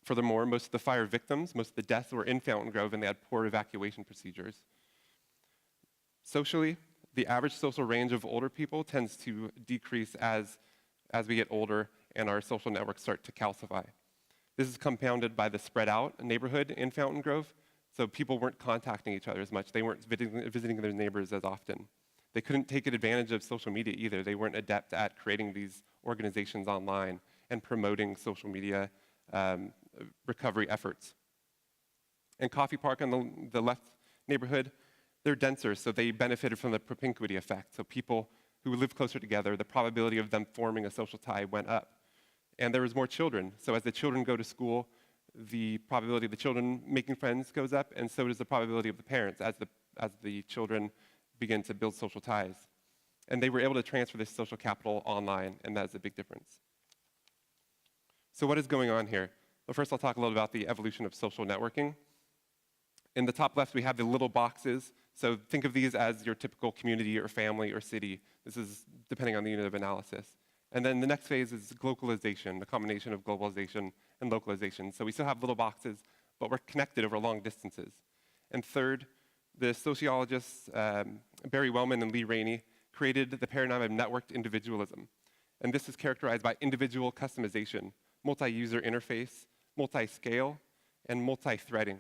Furthermore, most of the fire victims, most of the deaths were in Fountain Grove, and they had poor evacuation procedures. Socially, the average social range of older people tends to decrease as we get older and our social networks start to calcify. This is compounded by the spread out neighborhood in Fountain Grove, so people weren't contacting each other as much. They weren't visiting their neighbors as often. They couldn't take advantage of social media either. They weren't adept at creating these organizations online and promoting social media recovery efforts. And Coffey Park on the left neighborhood, they're denser, so they benefited from the propinquity effect. So people who lived closer together, the probability of them forming a social tie went up. And there was more children. So as the children go to school, the probability of the children making friends goes up, and so does the probability of the parents as the children begin to build social ties. And they were able to transfer this social capital online, and that's a big difference. So what is going on here? Well, first I'll talk a little about the evolution of social networking. In the top left, we have the little boxes. So think of these as your typical community or family or city. This is depending on the unit of analysis. And then the next phase is globalization, the combination of globalization and localization. So we still have little boxes, but we're connected over long distances. And third, the sociologists Barry Wellman and Lee Rainey created the paradigm of networked individualism. And this is characterized by individual customization, multi-user interface, multi-scale, and multi-threading.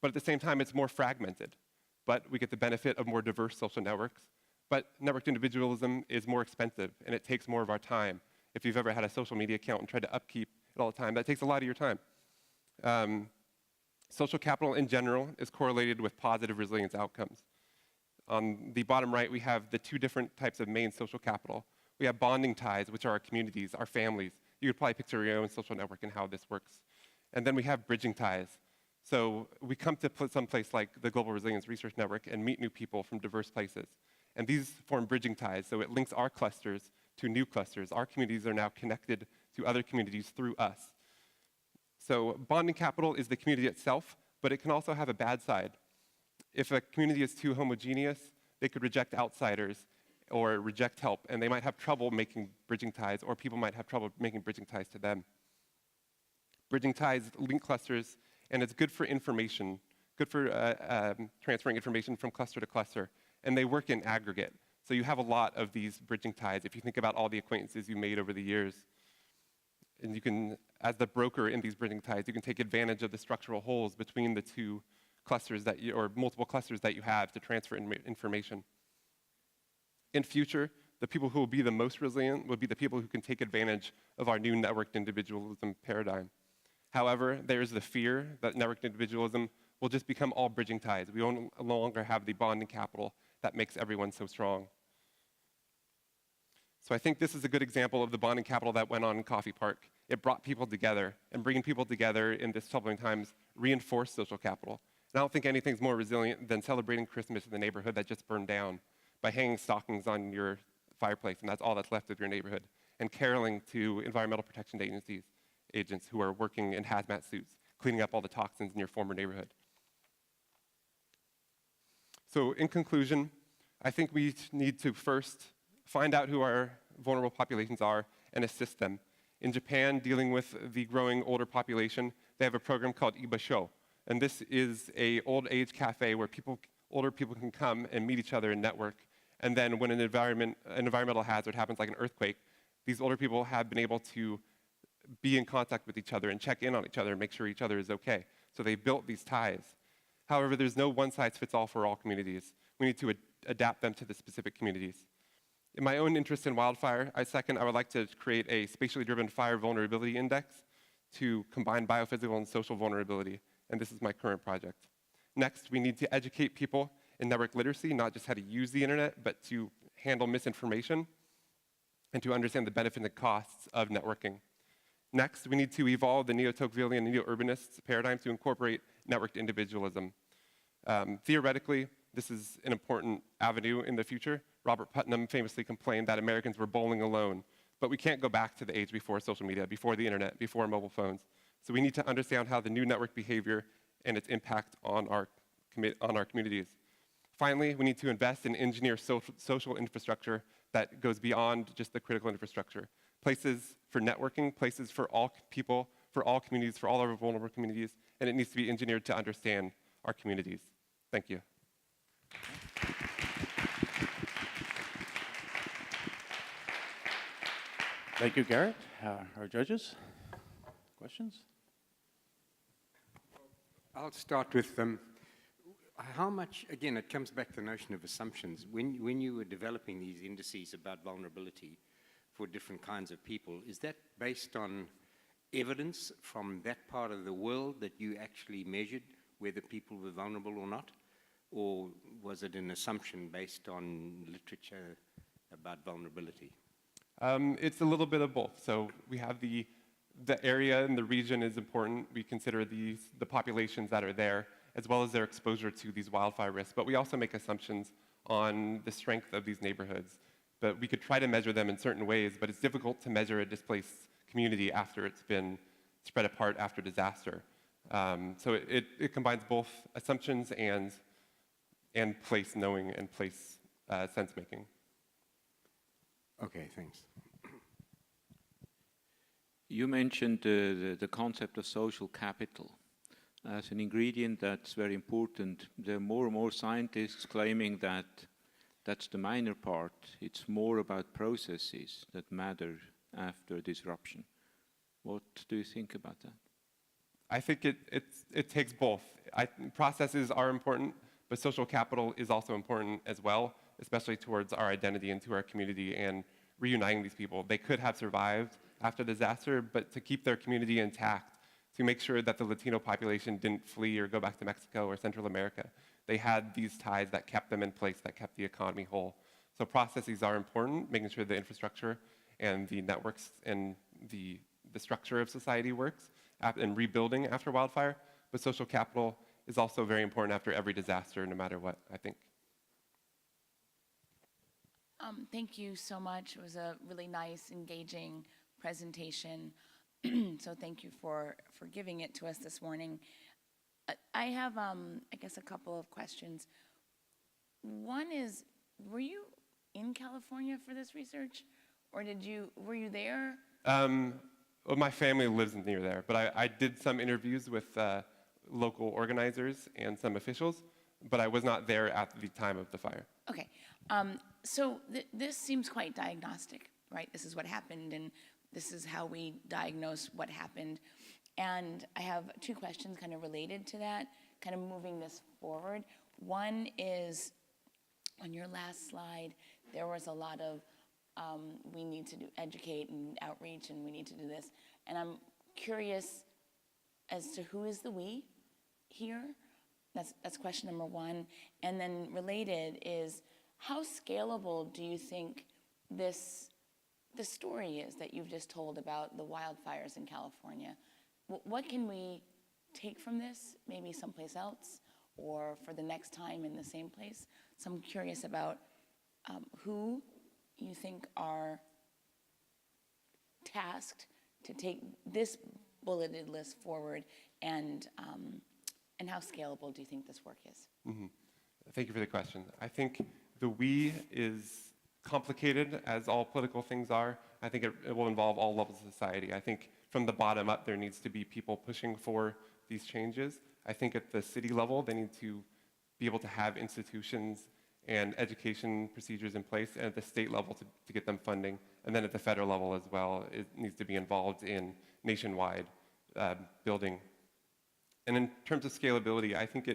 But at the same time, it's more fragmented. But we get the benefit of more diverse social networks. But networked individualism is more expensive, and it takes more of our time. If you've ever had a social media account and tried to upkeep it all the time, that takes a lot of your time. Social capital in general is correlated with positive resilience outcomes. On the bottom right, we have the two different types of main social capital. We have bonding ties, which are our communities, our families. You could probably picture your own social network and how this works. And then we have bridging ties. So we come to some place like the Global Resilience Research Network and meet new people from diverse places. And these form bridging ties, so it links our clusters to new clusters. Our communities are now connected to other communities through us. So bonding capital is the community itself, but it can also have a bad side. If a community is too homogeneous, they could reject outsiders or reject help, and they might have trouble making bridging ties, or people might have trouble making bridging ties to them. Bridging ties link clusters, and it's good for information, good for transferring information from cluster to cluster, and they work in aggregate. So you have a lot of these bridging ties if you think about all the acquaintances you made over the years. And you can, as the broker in these bridging ties, you can take advantage of the structural holes between the two clusters that you, or multiple clusters that you have to transfer information. In future, the people who will be the most resilient will be the people who can take advantage of our new networked individualism paradigm. However, there is the fear that networked individualism will just become all bridging ties. We no longer have the bonding capital that makes everyone so strong. So I think this is a good example of the bonding capital that went on in Coffee Park. It brought people together, and bringing people together in this troubling times reinforced social capital. And I don't think anything's more resilient than celebrating Christmas in the neighborhood that just burned down by hanging stockings on your fireplace, and that's all that's left of your neighborhood, and caroling to environmental protection agencies, agents who are working in hazmat suits, cleaning up all the toxins in your former neighborhood. So in conclusion, I think we need to first find out who our vulnerable populations are and assist them. In Japan, dealing with the growing older population, they have a program called Ibasho. And this is an old age cafe where older people can come and meet each other and network. And then when an environmental hazard happens, like an earthquake, these older people have been able to be in contact with each other and check in on each other and make sure each other is okay. So they built these ties. However, there's no one-size-fits-all for all communities. We need to adapt them to the specific communities. In my own interest in wildfire, I would like to create a spatially driven fire vulnerability index to combine biophysical and social vulnerability, and this is my current project. Next, we need to educate people in network literacy, not just how to use the internet, but to handle misinformation and to understand the benefits and costs of networking. Next, we need to evolve the neo-Tocquevillian and neo-urbanist paradigm to incorporate networked individualism. Theoretically, this is an important avenue in the future. Robert Putnam famously complained that Americans were bowling alone, but we can't go back to the age before social media, before the internet, before mobile phones. So we need to understand how the new network behavior and its impact on our communities. Finally, we need to invest in engineer social infrastructure that goes beyond just the critical infrastructure. Places for networking, places for all people, for all communities, for all our vulnerable communities, and it needs to be engineered to understand our communities. Thank you. Thank you, Garrett. Our judges, questions? I'll start with how much, again, it comes back to the notion of assumptions. When you were developing these indices about vulnerability for different kinds of people, is that based on evidence from that part of the world that you actually measured whether people were vulnerable or not? Or was it an assumption based on literature about vulnerability? It's a little bit of both. So we have the area and the region is important. We consider the populations that are there, as well as their exposure to these wildfire risks. But we also make assumptions on the strength of these neighborhoods. But we could try to measure them in certain ways, but it's difficult to measure a displaced community after it's been spread apart after disaster. So it combines both assumptions and place knowing and place sense making. Okay, thanks. You mentioned the concept of social capital as an ingredient that's very important. There are more and more scientists claiming that that's the minor part. It's more about processes that matter after disruption. What do you think about that? I think it takes both. Processes are important, but social capital is also important as well, especially towards our identity and to our community and reuniting these people. They could have survived after disaster, but to keep their community intact, to make sure that the Latino population didn't flee or go back to Mexico or Central America, they had these ties that kept them in place, that kept the economy whole. So processes are important, making sure the infrastructure and the networks and the structure of society works and rebuilding after wildfire, but social capital is also very important after every disaster, no matter what, I think. Thank you so much. It was a really nice, engaging presentation. So thank you for giving it to us this morning. I have, I guess, a couple of questions. One is, were you in California for this research, or were you there? Well, my family lives near there, but I did some interviews with local organizers and some officials, but I was not there at the time of the fire. Okay. So this seems quite diagnostic, right? This is what happened, and this is how we diagnose what happened. And I have two questions kind of related to that, kind of moving this forward. One is, on your last slide, there was a lot of we need to educate and outreach, and we need to do this. And I'm curious as to who is the we here? That's question number one. And then related is, how scalable do you think the story is that you've just told about the wildfires in California? What can we take from this, maybe someplace else, or for the next time in the same place? So I'm curious about who you think are tasked to take this bulleted list forward, and how scalable do you think this work is? Mm-hmm. Thank you for the question. I think the we is complicated, as all political things are. I think it will involve all levels of society. I think from the bottom up, there needs to be people pushing for these changes. I think at the city level, they need to be able to have institutions and education procedures in place, and at the state level to get them funding. And then at the federal level as well, it needs to be involved in nationwide building. And in terms of scalability, I think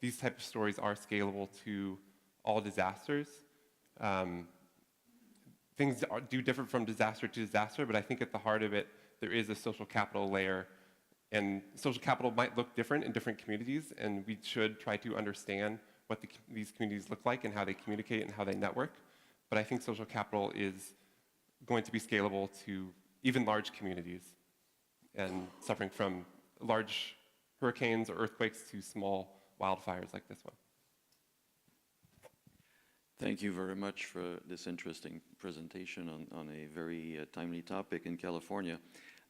these type of stories are scalable to all disasters. Things do differ from disaster to disaster, but I think at the heart of it, there is a social capital layer. And social capital might look different in different communities, and we should try to understand what these communities look like and how they communicate and how they network. But I think social capital is going to be scalable to even large communities and suffering from large hurricanes or earthquakes to small wildfires like this one. Thank you very much for this interesting presentation on a very timely topic in California.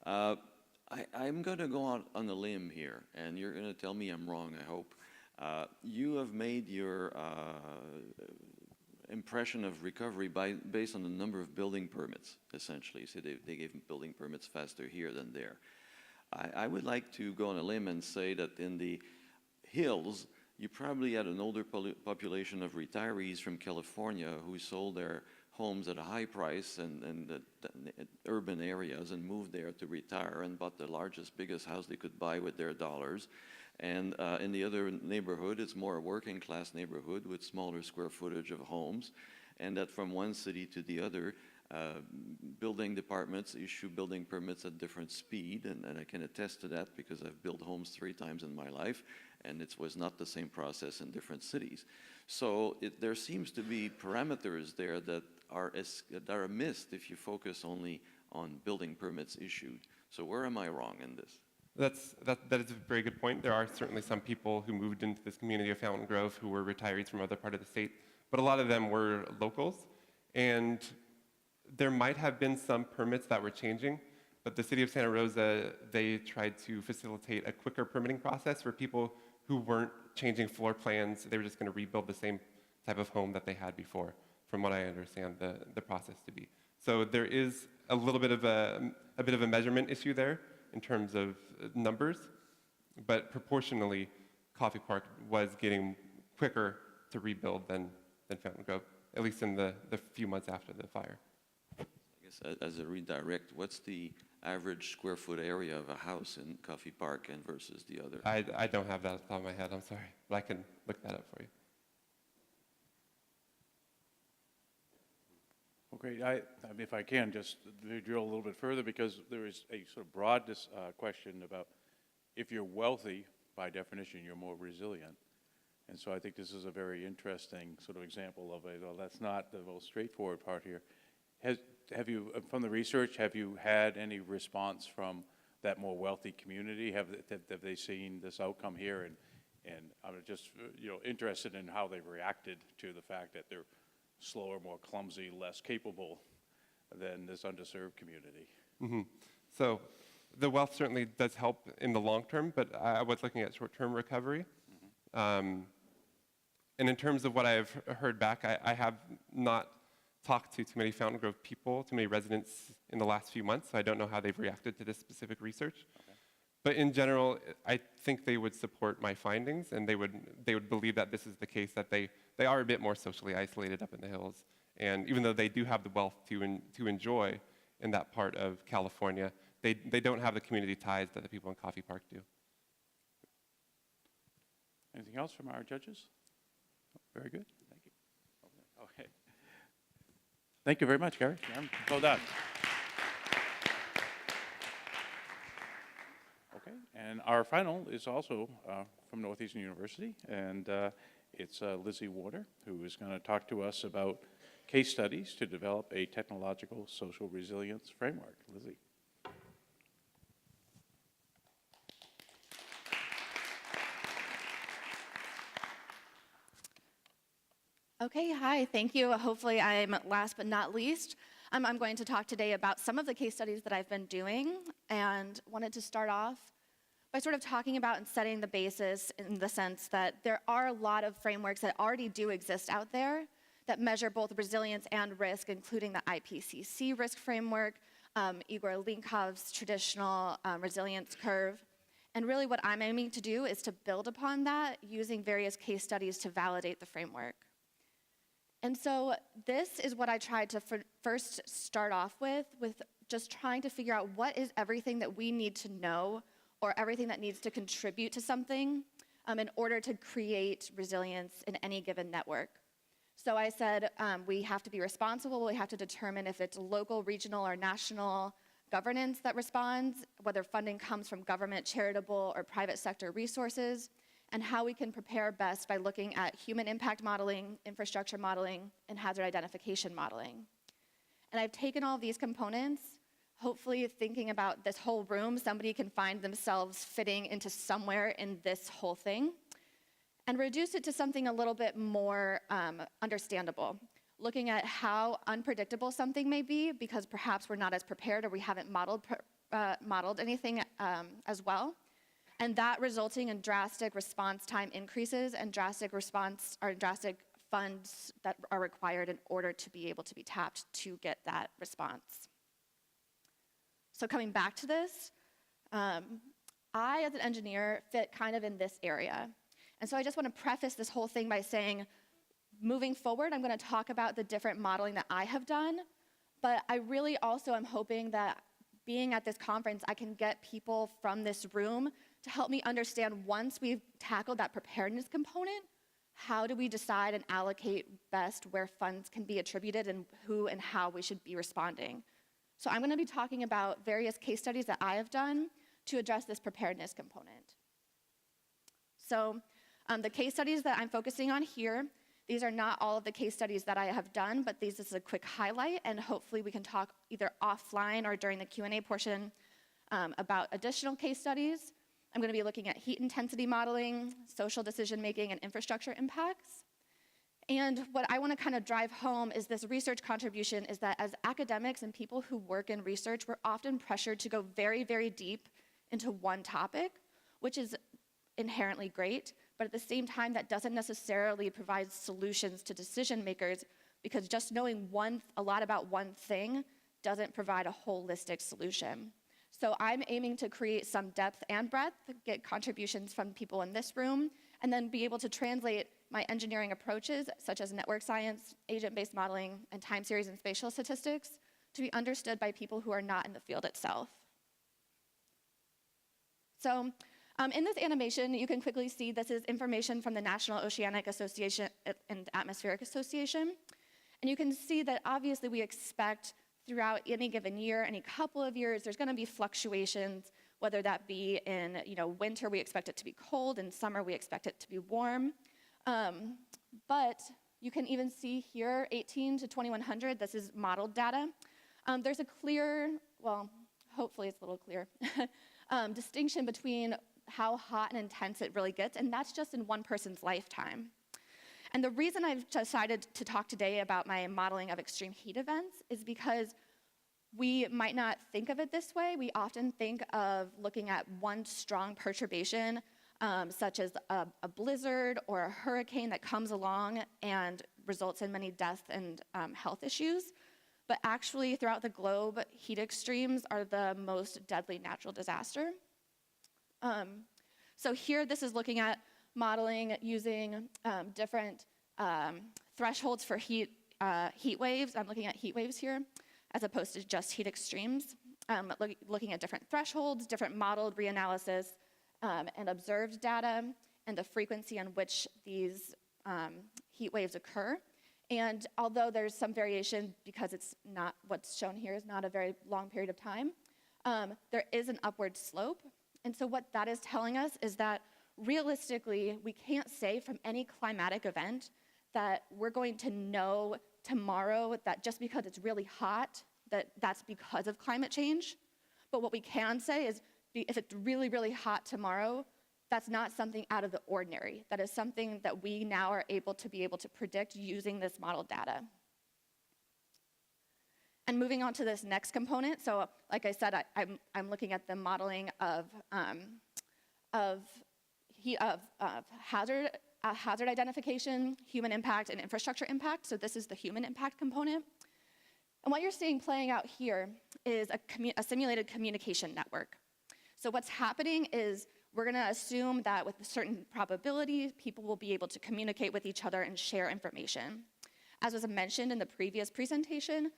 I'm going to go out on a limb here, and you're going to tell me I'm wrong, I hope. You have made your impression of recovery based on the number of building permits, essentially. So they gave building permits faster here than there. I would like to go on a limb and say that in the hills, you probably had an older population of retirees from California who sold their homes at a high price in the urban areas and moved there to retire and bought the largest, biggest house they could buy with their dollars. And in the other neighborhood, it's more a working class neighborhood with smaller square footage of homes. And that from one city to the other, building departments issue building permits at different speed. And I can attest to that because I've built homes 3 times in my life. And it was not the same process in different cities. So there seems to be parameters there that are missed if you focus only on building permits issued. So where am I wrong in this? That is a very good point. There are certainly some people who moved into this community of Fountain Grove who were retirees from other part of the state, but a lot of them were locals. And there might have been some permits that were changing, but the city of Santa Rosa, they tried to facilitate a quicker permitting process for people who weren't changing floor plans. They were just going to rebuild the same type of home that they had before, from what I understand the process to be. So there is a little bit of a measurement issue there in terms of numbers, but proportionally, Coffee Park was getting quicker to rebuild than Fountain Grove, at least in the few months after the fire. I guess as a redirect, what's the average square foot area of a house in Coffee Park and versus the other? I don't have that off the top of my head, I'm sorry, but I can look that up for you. Okay, I mean, if I can, just drill a little bit further, because there is a sort of broad question about if you're wealthy, by definition, you're more resilient. And so I think this is a very interesting sort of example of it. Well, that's not the most straightforward part here. Have you, from the research, have you had any response from that more wealthy community? Have they seen this outcome here? And I'm just interested in how they've reacted to the fact that they're slower, more clumsy, less capable than this underserved community. Mm-hmm. So the wealth certainly does help in the long term, but I was looking at short-term recovery. Mm-hmm. And in terms of what I've heard back, I have not talked to too many Fountain Grove people, too many residents in the last few months, so I don't know how they've reacted to this specific research. Okay. But in general, I think they would support my findings, and they would believe that this is the case, that they are a bit more socially isolated up in the hills. And even though they do have the wealth to enjoy in that part of California, they don't have the community ties that the people in Coffee Park do. Anything else from our judges? Very good. Thank you. Okay. Thank you very much, Gary. Well done. Okay, and our final is also from Northeastern University, and it's Lizzie Warder, who is going to talk to us about case studies to develop a technological social resilience framework. Lizzie. Okay, hi, thank you. Hopefully I'm last but not least. I'm going to talk today about some of the case studies that I've been doing, and wanted to start off by sort of talking about and setting the basis in the sense that there are a lot of frameworks that already do exist out there that measure both resilience and risk, including the IPCC risk framework, Igor Linkov's traditional resilience curve. And really what I'm aiming to do is to build upon that using various case studies to validate the framework. And so this is what I tried to first start off with just trying to figure out what is everything that we need to know or everything that needs to contribute to something in order to create resilience in any given network. So I said we have to be responsible, we have to determine if it's local, regional, or national governance that responds, whether funding comes from government, charitable, or private sector resources, and how we can prepare best by looking at human impact modeling, infrastructure modeling, and hazard identification modeling. And I've taken all of these components, hopefully thinking about this whole room, somebody can find themselves fitting into somewhere in this whole thing, and reduce it to something a little bit more understandable, looking at how unpredictable something may be because perhaps we're not as prepared or we haven't modeled anything as well. And that resulting in drastic response time increases and drastic funds that are required in order to be able to be tapped to get that response. So coming back to this, I as an engineer fit kind of in this area. And so I just want to preface this whole thing by saying, moving forward, I'm going to talk about the different modeling that I have done, but I really also am hoping that being at this conference, I can get people from this room to help me understand once we've tackled that preparedness component, how do we decide and allocate best where funds can be attributed and who and how we should be responding. So I'm going to be talking about various case studies that I have done to address this preparedness component. So the case studies that I'm focusing on here, These are not all of the case studies that I have done, but this is a quick highlight, and hopefully we can talk either offline or during the Q&A portion about additional case studies. I'm going to be looking at heat intensity modeling, social decision making, and infrastructure impacts. And what I want to kind of drive home is this research contribution is that as academics and people who work in research, we're often pressured to go very, very deep into one topic, which is inherently great, but at the same time, that doesn't necessarily provide solutions to decision makers, because just knowing a lot about one thing doesn't provide a holistic solution. So I'm aiming to create some depth and breadth, get contributions from people in this room, and then be able to translate my engineering approaches, such as network science, agent-based modeling, and time series and spatial statistics, to be understood by people who are not in the field itself. So in this animation, you can quickly see this is information from the National Oceanic Association and Atmospheric Association. And you can see that obviously we expect throughout any given year, any couple of years, there's going to be fluctuations, whether that be in winter, we expect it to be cold, in summer, we expect it to be warm. But you can even see here, 18 to 2100, this is modeled data. There's a clear, well, hopefully it's a little clear, distinction between how hot and intense it really gets, and that's just in one person's lifetime. And the reason I've decided to talk today about my modeling of extreme heat events is because we might not think of it this way. We often think of looking at one strong perturbation, such as a blizzard or a hurricane that comes along and results in many deaths and health issues. But actually, throughout the globe, heat extremes are the most deadly natural disaster. So here, this is looking at modeling using different thresholds for heat waves. I'm looking at heat waves here, as opposed to just heat extremes. Looking at different thresholds, different modeled reanalysis, and observed data, and the frequency on which these heat waves occur. And although there's some variation because it's not, what's shown here is not a very long period of time, there is an upward slope. And so what that is telling us is that realistically, we can't say from any climatic event that we're going to know tomorrow that just because it's really hot, that's because of climate change. But what we can say is if it's really, really hot tomorrow, that's not something out of the ordinary. That is something that we now are able to predict using this model data. And moving on to this next component, so like I said, I'm looking at the modeling of hazard identification, human impact, and infrastructure impact. So this is the human impact component. And what you're seeing playing out here is a simulated communication network. So what's happening is we're going to assume that with a certain probability, people will be able to communicate with each other and share information. As was mentioned in the previous presentation,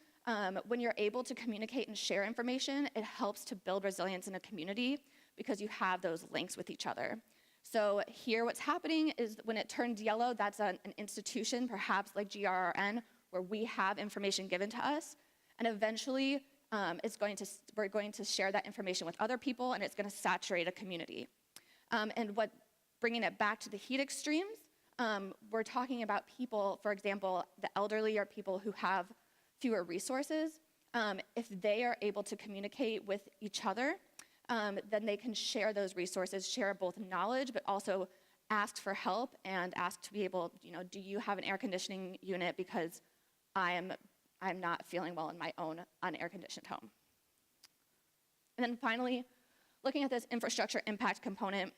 when you're able to communicate and share information, it helps to build resilience in a community because you have those links with each other. So here what's happening is when it turns yellow, that's an institution, perhaps like GRRN, where we have information given to us, and eventually we're going to share that information with other people, and it's going to saturate a community. And bringing it back to the heat extremes, we're talking about people, for example, the elderly or people who have fewer resources. If they are able to communicate with each other, then they can share those resources, share both knowledge, but also ask for help and ask to be able, do you have an air conditioning unit because I'm not feeling well in my own unair-conditioned home. And then finally, looking at this infrastructure impact component,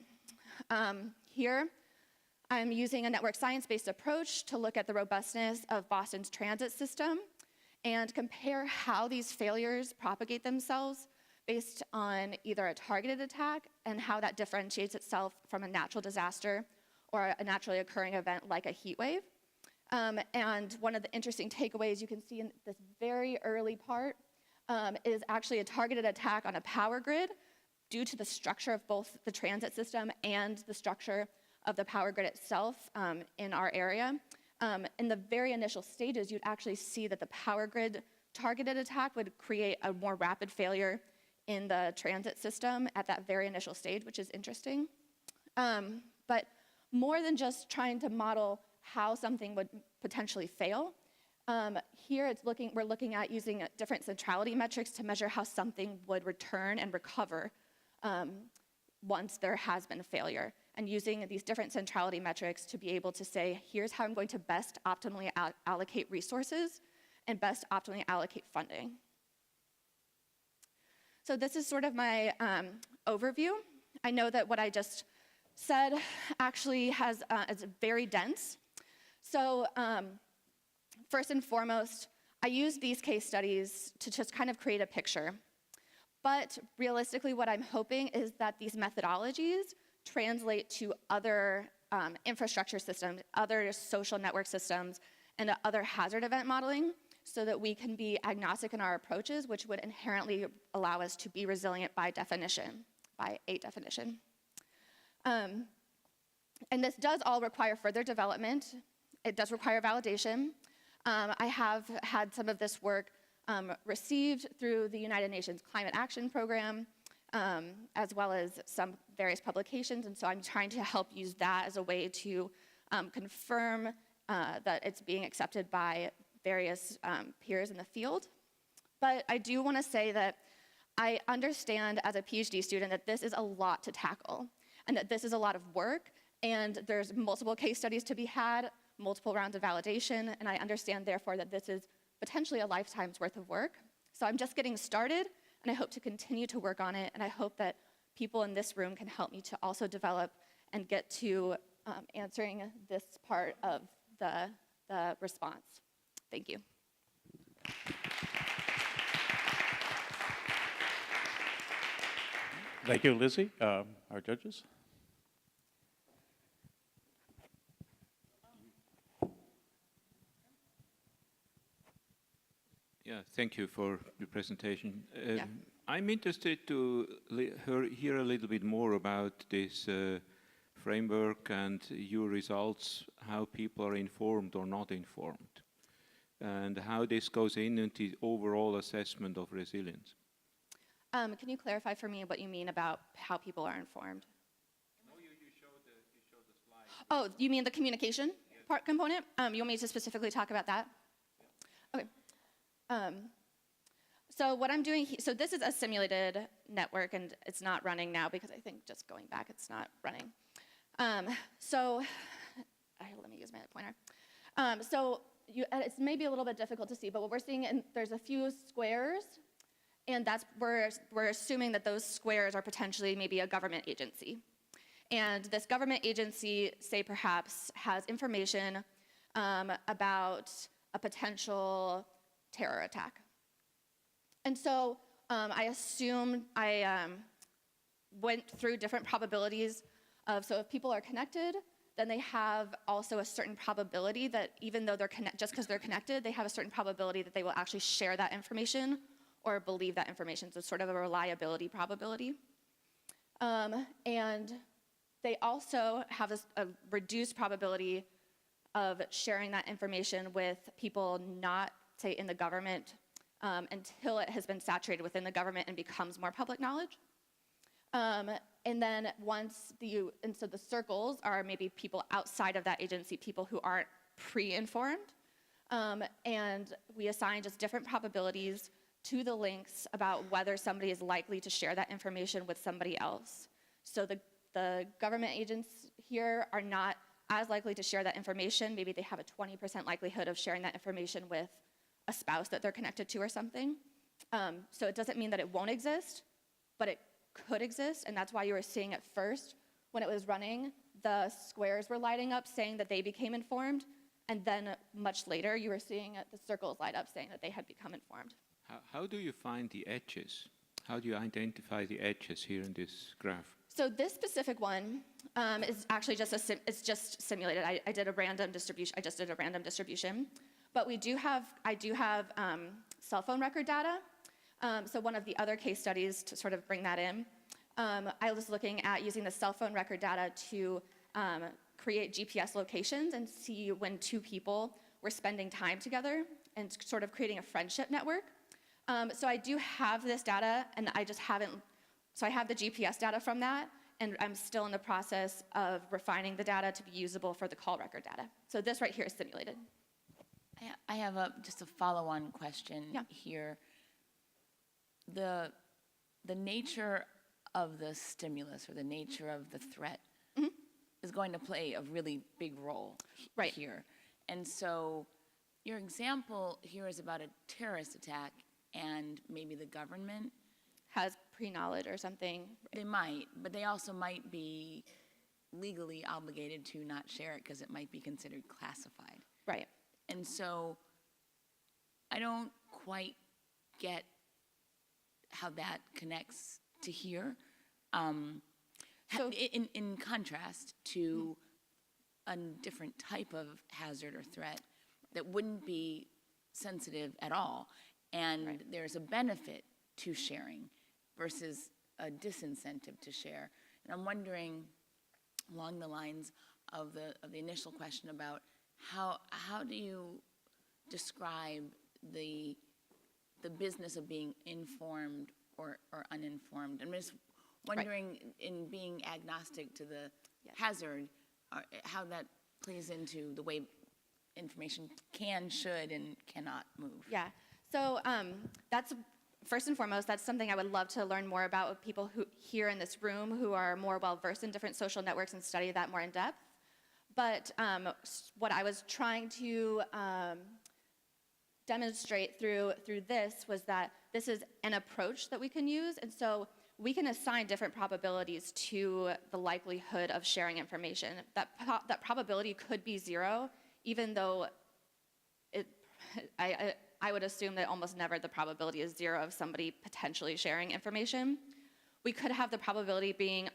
here I'm using a network science-based approach to look at the robustness of Boston's transit system and compare how these failures propagate themselves based on either a targeted attack and how that differentiates itself from a natural disaster or a naturally occurring event like a heat wave. And one of the interesting takeaways you can see in this very early part is actually a targeted attack on a power grid due to the structure of both the transit system and the structure of the power grid itself in our area. In the very initial stages, you'd actually see that the power grid targeted attack would create a more rapid failure in the transit system at that very initial stage, which is interesting. But more than just trying to model how something would potentially fail. Here we're looking at using different centrality metrics to measure how something would return and recover once there has been a failure, and using these different centrality metrics to be able to say, here's how I'm going to best optimally allocate resources and best optimally allocate funding. So this is sort of my overview. I know that what I just said actually is very dense. So first and foremost, I use these case studies to just kind of create a picture. But realistically, what I'm hoping is that these methodologies translate to other infrastructure systems, other social network systems, and other hazard event modeling, so that we can be agnostic in our approaches, which would inherently allow us to be resilient by definition, by a definition. And this does all require further development. It does require validation. I have had some of this work received through the United Nations Climate Action Program, as well as some various publications, and so I'm trying to help use that as a way to confirm that it's being accepted by various peers in the field. But I do want to say that I understand as a PhD student that this is a lot to tackle, and that this is a lot of work, and there's multiple case studies to be had, multiple rounds of validation, and I understand therefore that this is potentially a lifetime's worth of work. So I'm just getting started, and I hope to continue to work on it, and I hope that people in this room can help me to also develop and get to answering this part of the response. Thank you. Thank you, Lizzie. Our judges. Yeah, thank you for the presentation. Yeah. I'm interested to hear a little bit more about this framework and your results, how people are informed or not informed, and how this goes into the overall assessment of resilience. Can you clarify for me what you mean about how people are informed? No, you showed the slide. Oh, you mean the communication part component? You want me to specifically talk about that? Yeah. Okay. So what I'm doing, so this is a simulated network, and it's not running now because I think just going back, it's not running. Let me use my pointer. It's maybe a little bit difficult to see, but what we're seeing, there's a few squares, and we're assuming that those squares are potentially maybe a government agency. And this government agency, say perhaps, has information about a potential terror attack. And so I went through different probabilities of, so if people are connected, then they have also a certain probability that even though just because they're connected, they have a certain probability that they will actually share that information or believe that information. So it's sort of a reliability probability. And they also have a reduced probability of sharing that information with people not, say, in the government until it has been saturated within the government and becomes more public knowledge. And then so the circles are maybe people outside of that agency, people who aren't pre-informed. And we assign just different probabilities to the links about whether somebody is likely to share that information with somebody else. So the government agents here are not as likely to share that information. Maybe they have a 20% likelihood of sharing that information with a spouse that they're connected to or something. So it doesn't mean that it won't exist, but it could exist, and that's why you were seeing at first, when it was running, the squares were lighting up saying that they became informed, and then much later you were seeing the circles light up saying that they had become informed. How do you find the edges? How do you identify the edges here in this graph? So this specific one is actually just it's just simulated. I did a random distribution. I just did a random distribution, but I do have cell phone record data. So one of the other case studies to sort of bring that in, I was looking at using the cell phone record data to create GPS locations and see when two people were spending time together and sort of creating a friendship network. So I do have this data, and I just haven't. So I have the GPS data from that, and I'm still in the process of refining the data to be usable for the call record data. So this right here is simulated. I have just a follow-on question here. The nature of the stimulus or the nature of the threat is going to play a really big role here. And so your example here is about a terrorist attack, and maybe the government has pre-knowledge or something. They might, but they also might be legally obligated to not share it because it might be considered classified. Right. And so I don't quite get how that connects to here. In contrast to a different type of hazard or threat that wouldn't be sensitive at all, and there's a benefit to sharing versus a disincentive to share. And I'm wondering, along the lines of the initial question about how do you describe the business of being informed or uninformed? I'm just wondering, in being agnostic to the hazard, how that plays into the way information can, should, and cannot move. Yeah, so that's, first and foremost, that's something I would love to learn more about with people who here in this room who are more well-versed in different social networks and study that more in depth. But what I was trying to demonstrate through this was that this is an approach that we can use, and so we can assign different probabilities to the likelihood of sharing information. That probability could be 0, even though I would assume that almost never the probability is 0 of somebody potentially sharing information. We could have the probability being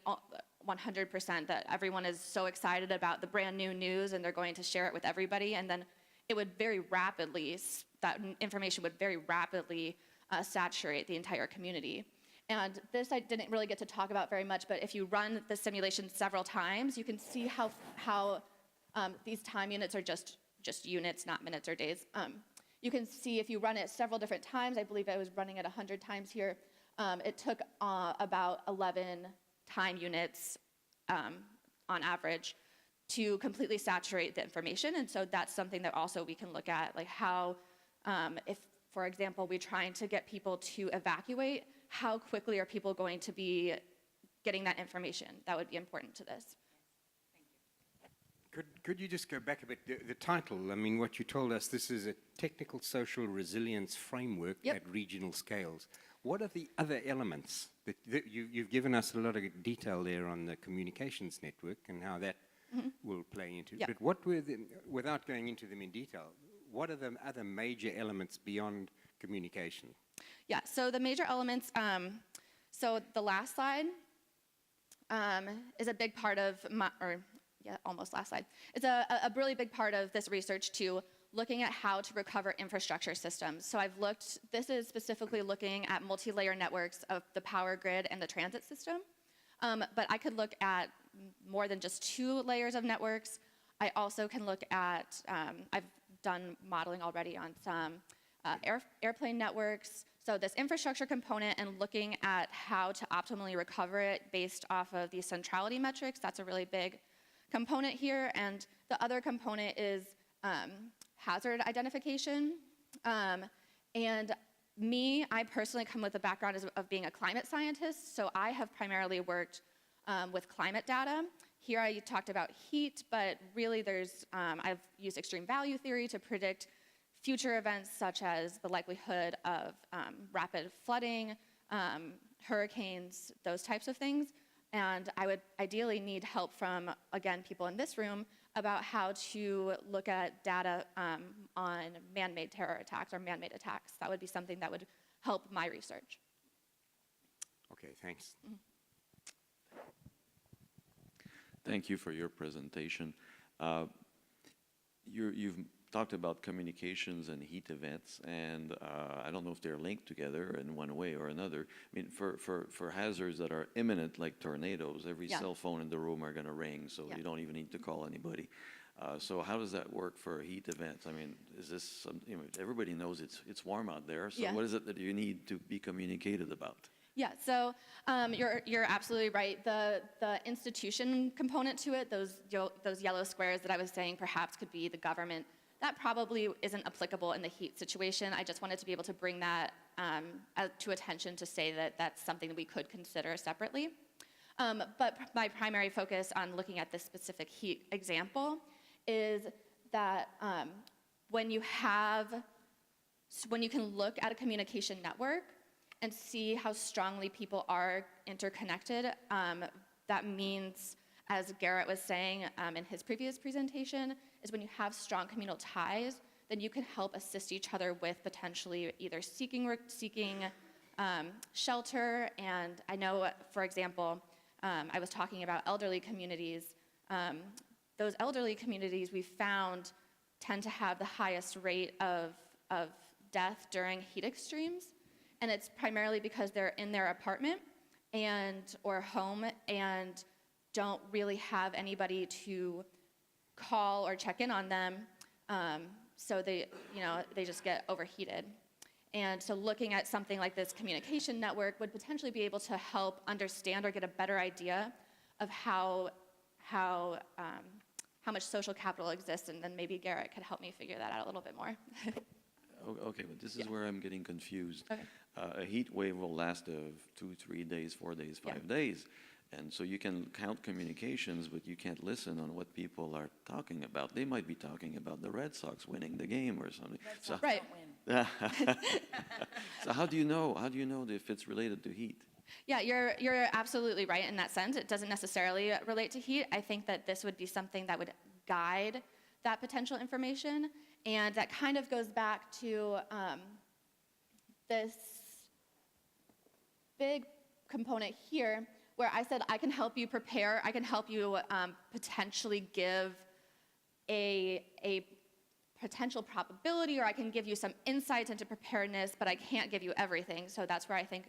100% that everyone is so excited about the brand new news and they're going to share it with everybody, and then it would very rapidly, that information would very rapidly saturate the entire community. And this I didn't really get to talk about very much, but if you run the simulation several times, you can see how these time units are just units, not minutes or days. You can see if you run it several different times, I believe I was running it 100 times here, it took about 11 time units on average to completely saturate the information. And so that's something that also we can look at, like how, if, for example, we're trying to get people to evacuate, how quickly are people going to be getting that information? That would be important to this. Could you just go back a bit? The title, I mean, what you told us, this is a technical social resilience framework at regional scales. What are the other elements? You've given us a lot of detail there on the communications network and how that will play into it. But what were without going into them in detail, what are the other major elements beyond communication? Yeah, so the major elements, so the last slide is a big part of almost last slide. It's a really big part of this research too, looking at how to recover infrastructure systems. So I've looked, this is specifically looking at multi-layer networks of the power grid and the transit system. But I could look at more than just 2 layers of networks. I also can look at, I've done modeling already on some airplane networks. So this infrastructure component and looking at how to optimally recover it based off of these centrality metrics, that's a really big component here. And the other component is hazard identification. And I personally come with a background of being a climate scientist, so I have primarily worked with climate data. Here I talked about heat, but really I've used extreme value theory to predict future events such as the likelihood of rapid flooding, hurricanes, those types of things. And I would ideally need help from, again, people in this room about how to look at data on man-made terror attacks or man-made attacks. That would be something that would help my research. Okay, thanks. Thank you for your presentation. You've talked about communications and heat events, and I don't know if they're linked together in one way or another. I mean, for hazards that are imminent, like tornadoes, every cell phone in the room are going to ring, so you don't even need to call anybody. So how does that work for heat events? I mean, is this some, everybody knows it's warm out there, so what is it that you need to be communicated about? Yeah, so you're absolutely right. The institution component to it, those yellow squares that I was saying perhaps could be the government, that probably isn't applicable in the heat situation. I just wanted to be able to bring that to attention to say that that's something that we could consider separately. But my primary focus on looking at this specific heat example is that when you can look at a communication network and see how strongly people are interconnected, that means, as Garrett was saying in his previous presentation, is when you have strong communal ties, then you can help assist each other with potentially either seeking shelter. And I know, for example, I was talking about elderly communities. Those elderly communities we found tend to have the highest rate of death during heat extremes. And it's primarily because they're in their apartment or home and don't really have anybody to call or check in on them. So they just get overheated. And so looking at something like this communication network would potentially be able to help understand or get a better idea of how much social capital exists, and then maybe Garrett could help me figure that out a little bit more. Okay, but this is where I'm getting confused. Okay. A heat wave will last 2, 3 days, 4 days, 5 days. And so you can count communications, but you can't listen on what people are talking about. They might be talking about the Red Sox winning the game or something. Red Sox don't win. So how do you know if it's related to heat? Yeah, you're absolutely right in that sense. It doesn't necessarily relate to heat. I think that this would be something that would guide that potential information. And that kind of goes back to this big component here, where I said I can help you prepare, I can help you potentially give a potential probability, or I can give you some insights into preparedness, but I can't give you everything. So that's where I think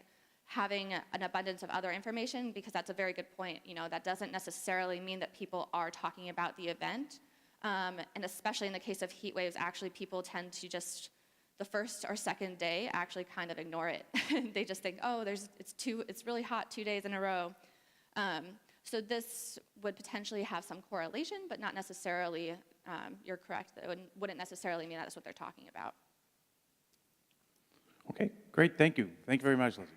having an abundance of other information, because that's a very good point, that doesn't necessarily mean that people are talking about the event. And especially in the case of heat waves, actually people tend to just, the first or second day, actually kind of ignore it. They just think, oh, it's really hot 2 days in a row. So this would potentially have some correlation, but not necessarily, you're correct, that wouldn't necessarily mean that's what they're talking about. Okay, great, thank you. Thank you very much, Leslie.